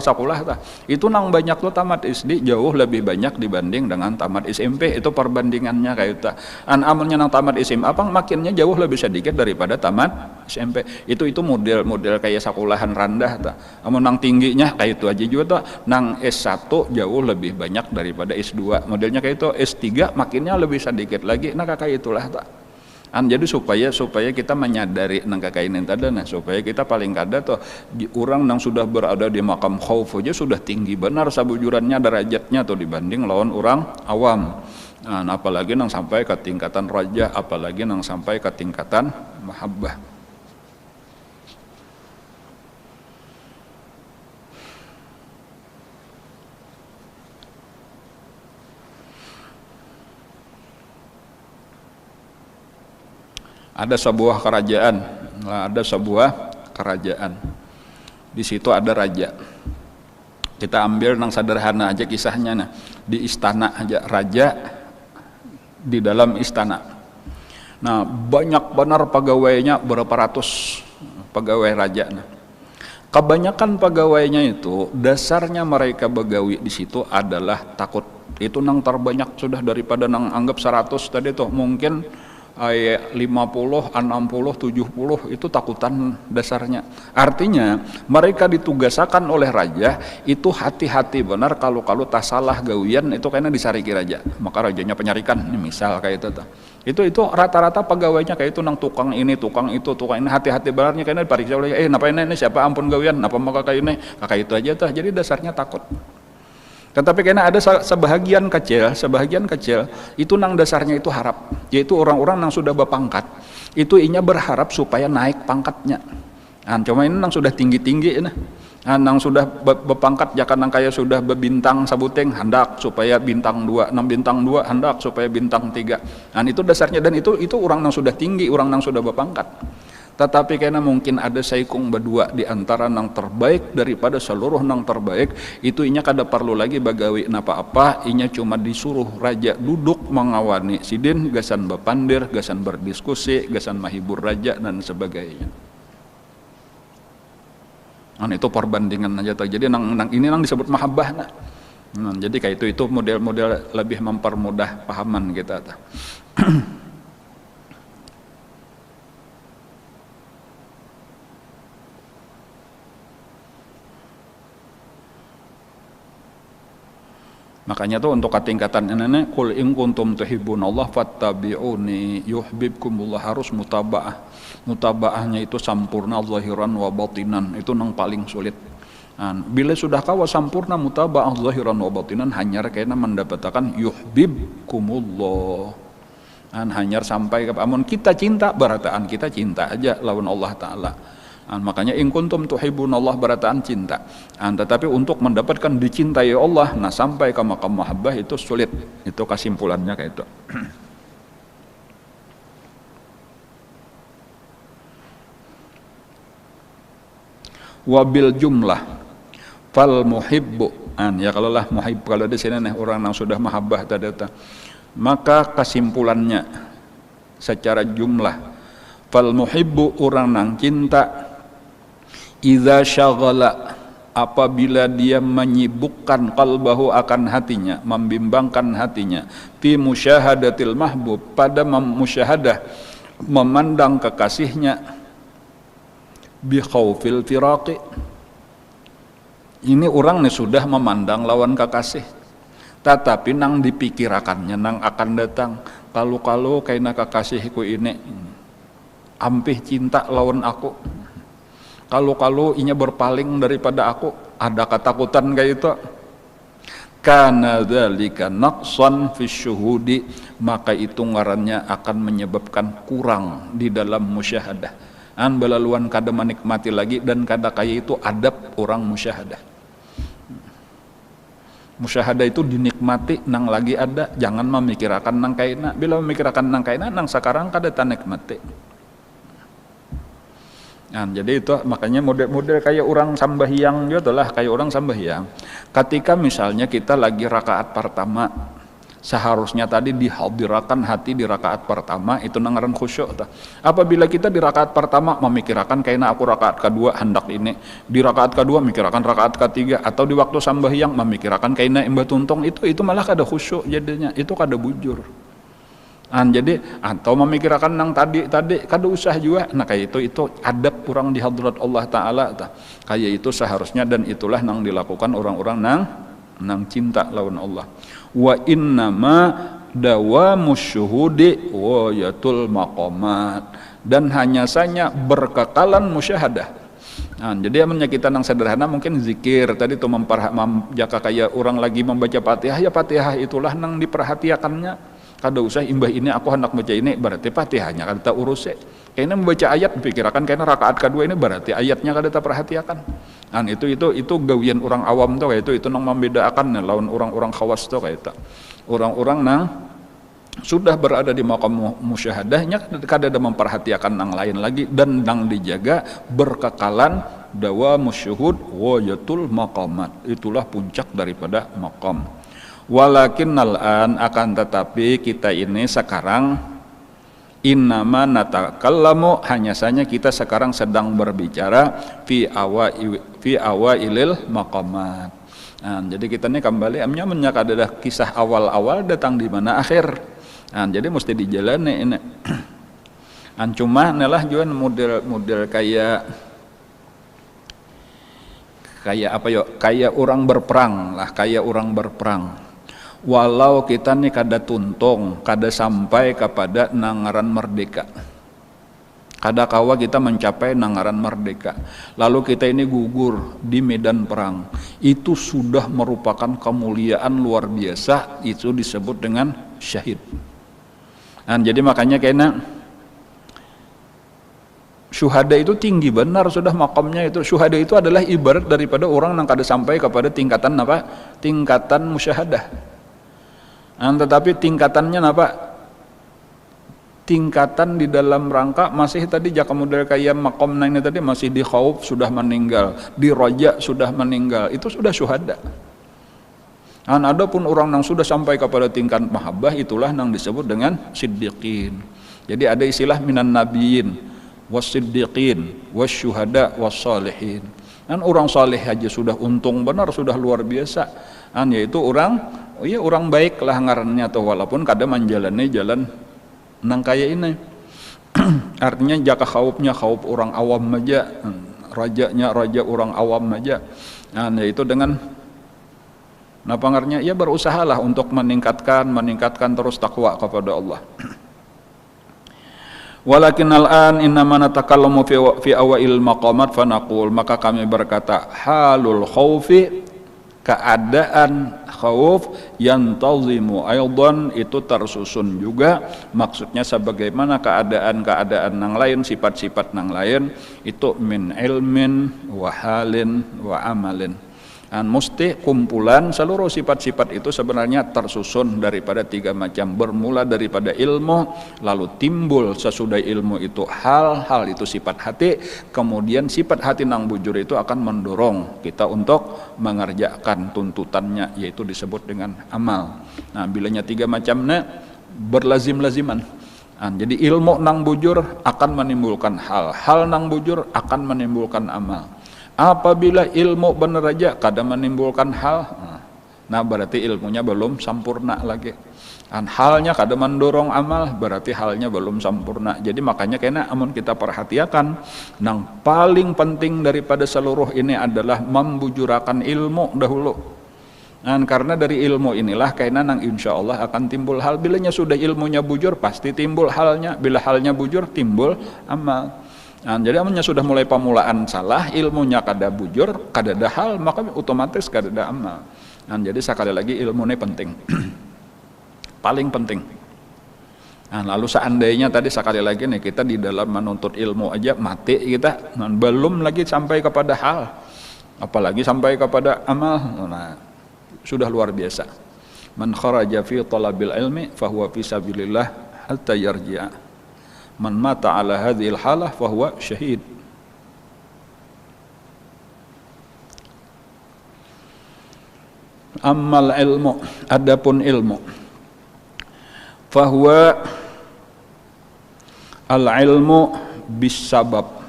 itu nang banyak tuh tamat SD jauh lebih banyak dibanding dengan tamat SMP. Itu perbandingannya kayak itu. Amalnya nang tamat SMA makinnya jauh lebih sedikit daripada tamat SMP. Itu model kayak sakulahan rendah amun nang tingginya kayak itu aja juga tuh nang S1 jauh lebih banyak daripada S2. Modelnya kayak itu. S3 makinnya lebih sedikit lagi. Nah kayak itulah jadi supaya kita menyadari nang kekainan tadi, nah supaya kita paling kada tuh orang yang sudah berada di makam khauf aja sudah tinggi benar sabujurannya derajatnya tuh dibanding lawan orang awam. Nah, apalagi nang sampai ke tingkatan raja, apalagi nang sampai ke tingkatan mahabbah. Ada sebuah kerajaan. Di situ ada raja. Kita ambil nang sederhana aja kisahnya, nah di istana aja, raja di dalam istana. Nah banyak benar pegawainya, berapa ratus pegawai raja. Nah kebanyakan pegawainya itu dasarnya mereka begawi di situ adalah takut. Itu nang terbanyak sudah daripada nang anggap 100 tadi tuh mungkin 50, 60, 70 itu takutan dasarnya. Artinya mereka ditugasakan oleh raja itu hati-hati benar kalau tak salah gawian itu kayaknya disariki raja. Maka rajanya penyarikan, misal kayak itu rata-rata pegawainya kayak itu nang tukang ini, tukang itu, tukang ini hati-hati benarnya kayaknya dipariksa oleh napa ini siapa ampun gawian, napa maka kayak ini, kakak itu aja tuh. Jadi dasarnya takut. Tetapi karena ada sebahagian kecil itu nang dasarnya itu harap, yaitu orang-orang yang sudah berpangkat itu inya berharap supaya naik pangkatnya. Cuma ini nang sudah tinggi-tinggi nang sudah berpangkat jangan nang kaya sudah berbintang sabuteng hendak supaya bintang 2, nang bintang 2 hendak supaya bintang 3. Itu dasarnya, dan itu orang nang sudah tinggi, orang nang sudah berpangkat. Tetapi karena mungkin ada saikung berdua di antara nang terbaik daripada seluruh nang terbaik, itu inya kada perlu lagi bagawi apa-apa, inya cuma disuruh raja duduk mengawani sidin, gasan berpandir, gasan berdiskusi, gasan menghibur raja dan sebagainya. Itu perbandingan aja tuh. Jadi nang ini disebut mahabbah jadi kayak itu model-model lebih mempermudah pahaman kita tuh. Makanya tuh untuk tingkatan ini qul in kuntum tuhibbunallah fattabi'uni yuhibbukumullah, harus mutabaah. Mutabaahnya itu sampurna zahiran wa batinan, itu nang paling sulit. Bila sudah kawa sampurna mutabaah zahiran wa batinan, hanya kena mendapatkan yuhibbukumullah. Hanya sampai ke amun kita cinta barataan kita cinta aja lawan Allah Ta'ala. Makanya in kuntum tuhibbunallah barataan cinta. Tetapi untuk mendapatkan dicintai Allah, sampai ke maqam mahabbah itu sulit. Itu kesimpulannya kayak itu. Wabil jumlah fal muhibbu, ya kalau lah muhib, kalau di sini orang yang sudah mahabbah tadi, maka kesimpulannya secara jumlah fal muhibbu, orang yang cinta, idza syaghala, apabila dia menyibukkan qalbahu akan hatinya, membimbangkan hatinya, fi musyahadatil mahbub, pada musyahadah memandang kekasihnya, bi khaufil firaqi, ini orang nih sudah memandang lawan kekasih, tetapi nang dipikirakannya nang akan datang, kalau kaina kekasihku ini ampih cinta lawan aku, kalau inya berpaling daripada aku, ada ketakutan kayak itu, kana dzalika naqsan fi syuhudi, maka itu ngarannya akan menyebabkan kurang di dalam musyahadah. Belaluan kada menikmati lagi, dan kada kaya itu adab orang musyahadah. Musyahadah itu dinikmati nang lagi ada, jangan memikirkan nang kaina. Bila memikirkan nang kaina, nang sekarang kada tanikmati. Jadi itu makanya model-model kayak orang sambahyang gitu lah, kayak orang sambahyang. Ketika misalnya kita lagi rakaat pertama, seharusnya tadi dihadirakan hati di rakaat pertama, itu nangaran khusyuk. Apabila kita di rakaat pertama memikirkan kayaknya aku rakaat kedua hendak ini, di rakaat kedua memikirkan rakaat ketiga, atau di waktu sambahyang memikirkan kayaknya imbah tuntung, itu malah kada khusyuk jadinya, itu kada bujur. Jadi atau memikirkan nang tadi kada usah juga. Kayak itu adab kurang di hadrat Allah Ta'ala kayak itu seharusnya, dan itulah nang dilakukan orang-orang nang cinta lawan Allah. Wa innama dawamus syuhudi wa yatul maqamat, dan hanya saja berkekalan musyahadah. Jadi amunnya kita nang sederhana mungkin zikir tadi tuh jaka kayak orang lagi membaca Fatihah, ya Fatihah itulah nang diperhatikannya. Kada usah imbah ini aku hendak baca ini, berarti Fatihahnya kada urus. Kayaknya membaca ayat pikirkan kayaknya rakaat kedua ini berarti ayatnya kada perhatikan. Itu gawian orang awam tuh kayak itu nang membedakan lawan orang-orang khawas tuh kayak itu. Orang-orang nang sudah berada di maqam musyahadahnya kada ada memperhatikan nang lain lagi, dan nang dijaga berkekalan dawamus syuhud wa yatul maqamat, itulah puncak daripada maqam. Walakinnal an, akan tetapi kita ini sekarang innama natakallamu, hanya saja kita sekarang sedang berbicara fi awailil maqamat. Jadi kita ini kembali amnya menyaka ada kisah awal-awal datang di mana akhir. Jadi mesti dijalani ini. Cuma nelah juga model kayak apa yo? Kayak orang berperang lah, kayak orang berperang. Walau kita nih kada tuntung, kada sampai kepada nangaran merdeka. Kada kawa kita mencapai nangaran merdeka. Lalu kita ini gugur di medan perang. Itu sudah merupakan kemuliaan luar biasa, itu disebut dengan syahid. Jadi makanya kayaknya syuhada itu tinggi benar sudah makamnya itu. Syuhada itu adalah ibarat daripada orang yang kada sampai kepada tingkatan apa? Tingkatan musyahadah. Tetapi tingkatannya apa? Tingkatan di dalam rangka masih tadi jaka model kayak makom ini tadi masih di khauf sudah meninggal, di roja sudah meninggal, itu sudah syuhada. Adapun orang yang sudah sampai kepada tingkat mahabbah itulah yang disebut dengan siddiqin. Jadi ada istilah minan nabiyyin was-siddiqin was-syuhada was-salihin. Orang saleh aja sudah untung benar, sudah luar biasa. Yaitu orang baik lah ngarannya tuh, walaupun kadang menjalani jalan nang kayak ini. Artinya jaka khaufnya khauf orang awam aja, rajanya raja orang awam aja. Yaitu dengan pengarnya berusahalah untuk meningkatkan terus takwa kepada Allah. Walakin al-an innama natakallamu fi awail maqamat fanaqul, maka kami berkata halul khaufi, keadaan khauf yantazimu aidan, itu tersusun juga, maksudnya sebagaimana keadaan-keadaan yang lain, sifat-sifat yang lain itu min ilmin wa halin wa amalin. Mesti kumpulan seluruh sifat-sifat itu sebenarnya tersusun daripada 3 macam, bermula daripada ilmu, lalu timbul sesudah ilmu itu hal-hal itu sifat hati, kemudian sifat hati nang bujur itu akan mendorong kita untuk mengerjakan tuntutannya, yaitu disebut dengan amal. Bilanya 3 macamnya berlazim-laziman. Jadi ilmu nang bujur akan menimbulkan hal nang bujur akan menimbulkan amal. Apabila ilmu benar aja kadang menimbulkan hal, berarti ilmunya belum sempurna lagi. Halnya kadang mendorong amal, berarti halnya belum sempurna. Jadi makanya kayaknya amun kita perhatikan, yang paling penting daripada seluruh ini adalah membujurakan ilmu dahulu. Karena dari ilmu inilah kayaknya nang insya Allah akan timbul hal. Bilanya sudah ilmunya bujur pasti timbul halnya. Bila halnya bujur timbul amal. Jadi amunnya sudah mulai pemulaan salah, ilmunya kada bujur, kada ada hal, maka otomatis kada ada amal. Jadi sekali lagi ilmu ini penting. Paling penting. Lalu seandainya tadi sekali lagi nih kita di dalam menuntut ilmu aja mati kita, belum lagi sampai kepada hal, apalagi sampai kepada amal. Sudah luar biasa. Man kharaja fi talabil ilmi fahuwa fi sabilillah hatta yarji'a. Man mata ala hadhil halah fahuwa syahid. Ammal ilmu, adapun ilmu, fahuwa al ilmu bis sabab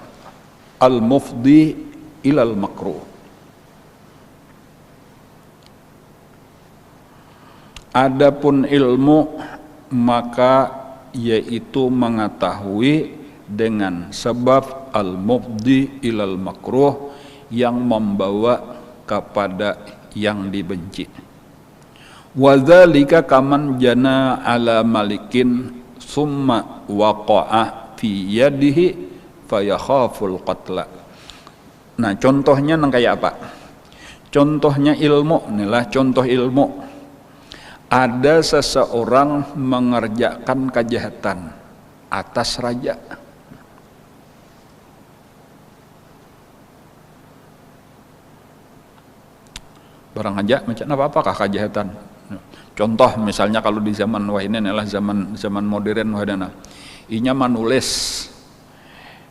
al mufdi ilal makruh. Adapun ilmu maka yaitu mengetahui dengan sebab al-mufdi ilal makruh, yang membawa kepada yang dibenci. Wadzalika kaman jana ala malikin summa waqa'a fi yadihi fayakhaful qatla. Contohnya nang kayak apa? Contohnya ilmu, inilah contoh ilmu. Ada seseorang mengerjakan kejahatan atas raja. Barang aja macam apakah kejahatan? Contoh misalnya kalau di zaman ini adalah zaman modern wahana. Inya menulis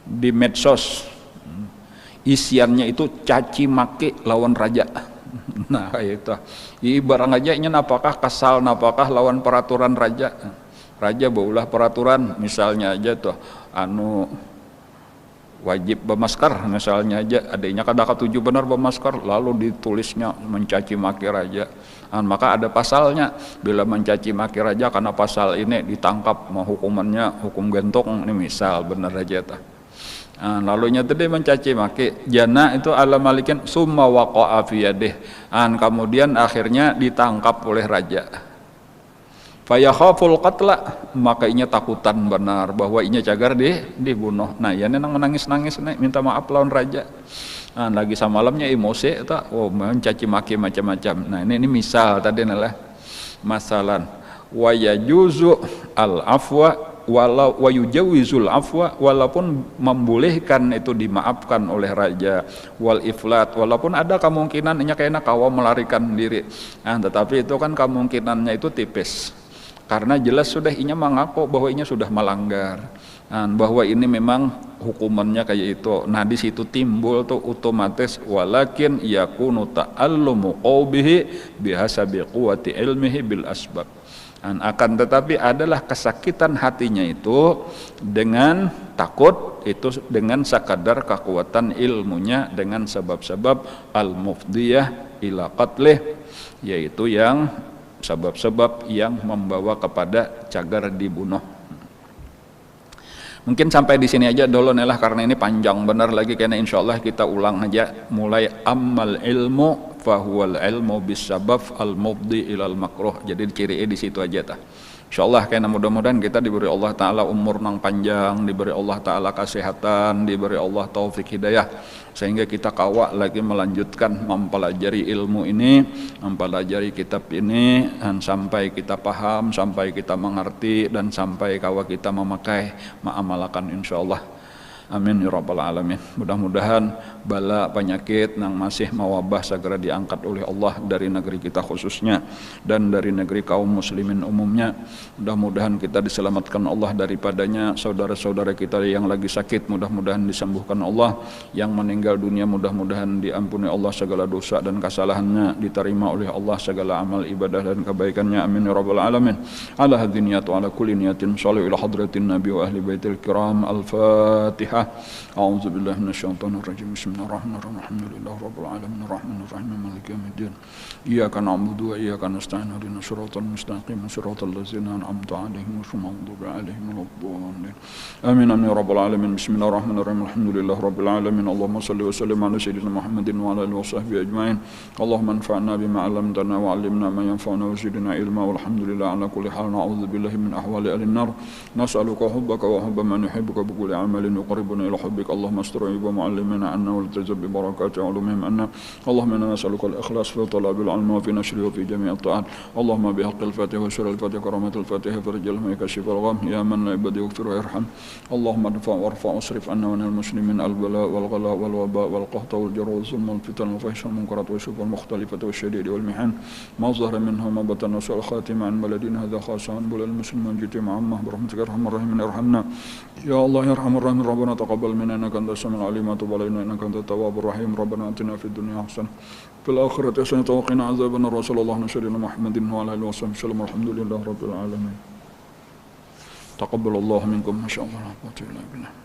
di medsos, isiannya itu caci maki lawan raja. Itu barang aja ini apakah kesal, apakah lawan peraturan raja baulah peraturan, misalnya aja tuh wajib bermasker misalnya aja, adanya kada ketujuh benar bermasker lalu ditulisnya mencaci maki raja. Maka ada pasalnya, bila mencaci maki raja karena pasal ini ditangkap, mau hukumannya hukum gentong ini misal benar aja tah. Lalunya tadi mencaci maki jana itu ala malikin summa waqa'a fi yadih, kemudian akhirnya ditangkap oleh raja. Fayakhaful qatla, maka inya takutan benar bahwa inya cagar dibunuh. Nah ya nang menangis-nangis minta maaf lawan raja. Lagi samalamnya emosi tak, mencaci maki macam-macam. Nah ini misal tadi adalah masalan wa yajuzu al afwa walau wa yujawizul afwa, walaupun membolehkan itu dimaafkan oleh raja, wal iflat, walaupun ada kemungkinan inya kayaknya kawa melarikan diri. Tetapi itu kan kemungkinannya itu tipis. Karena jelas sudah inya mengaku bahwa inya sudah melanggar, bahwa ini memang hukumannya kayak itu. Nah di situ timbul tuh otomatis walakin yakunu ta'allumu qawbihi bihasabi quwwati ilmihi bil asbab. Akan tetapi adalah kesakitan hatinya itu dengan takut, itu dengan sekadar kekuatan ilmunya dengan sebab-sebab al-mufdiyah ila qatlih, yaitu yang sebab-sebab yang membawa kepada cagar dibunuh. Mungkin sampai di sini aja dulu nih lah, karena ini panjang benar lagi, karena insyaallah kita ulang aja mulai ammal ilmu fahuwal ilmu bisabab al mubdi ilal makruh. Jadi ciri di situ aja tah. Insyaallah karena mudah-mudahan kita diberi Allah taala umur nang panjang, diberi Allah taala kesehatan, diberi Allah taufik hidayah, sehingga kita kawak lagi melanjutkan mempelajari ilmu ini, mempelajari kitab ini, dan sampai kita paham, sampai kita mengerti, dan sampai kawak kita memakai, mengamalkan insyaallah. Amin ya rabbal alamin. Mudah-mudahan bala penyakit yang masih mewabah segera diangkat oleh Allah dari negeri kita khususnya dan dari negeri kaum muslimin umumnya. Mudah-mudahan kita diselamatkan Allah daripadanya. Saudara-saudara kita yang lagi sakit mudah-mudahan disembuhkan Allah. Yang meninggal dunia mudah-mudahan diampuni Allah segala dosa dan kesalahannya, diterima oleh Allah segala amal ibadah dan kebaikannya. Amin ya rabbal alamin. Ala hadzin niyat wa ala kulli niyatin shallu ila hadratin nabi wa ahli baitil kiram. Al-Fatihah. A'udzu billahi minasyaitonir rajim. Bismillahirrahmanirrahim. Alhamdulillahi rabbil alamin arrahmanir rahim maliki yaumiddin. Iyyaka na'budu wa iyyaka nasta'in. Ihdinas siratal mustaqim siratal ladzina an'amta 'alaihim ghairil maghdubi 'alaihim waladdallin. Amin amin ya rabbal alamin. Bismillahirrahmanirrahim. Alhamdulillahi rabbil alamin. Allahumma shalli wa sallim ala sayyidina Muhammadin wa ala alihi wa sahbihi ajmain. Allahumma anfa'na bima 'allamtana wa 'allimna ma yanfa'una wa zidna ilma. Walhamdulillahi ala kulli hal. Na'udzu billahi min ahwali ahli an-nar. Nas'aluka hubbaka wa hubba man yuhibbuka bi kulli 'amalin يقربنا إلى حبك. اللهم استر عيوب معلمنا عنا والتزم ببركات علومهم عنا. اللهم إنا نسألك الإخلاص في طلب العلم وفي نشره وفي جميع الطاعات. اللهم بحق الفاتحة وسر الفاتحة كرامة الفاتحة فرج الهم يكشف الغم يا من لا يبدي يغفر ويرحم. اللهم ادفع وارفع واصرف عنا وعن المسلمين البلاء والغلاء والوباء والقحط والجر والظلم والفتن والفحش والمنكرات والشبه المختلفة والشديد والمحن ما ظهر منها ما بطن. وسوء الخاتمة عن بلدنا هذا خاصة عن بلاد المسلمين جميعا عامة برحمتك يا أرحم الراحمين. ارحمنا يا الله يا أرحم الراحمين. ربنا تقبل منا إنك أنت السميع العليم وتب علينا إنك أنت التواب الرحيم. ربنا آتنا في الدنيا حسنة في الآخرة حسنة وقنا عذاب النار. وصلى الله على سيدنا محمد وعلى آله وصحبه وسلم. الحمد لله رب العالمين. تقبل الله منكم ما شاء الله. لا قوة إلا بالله.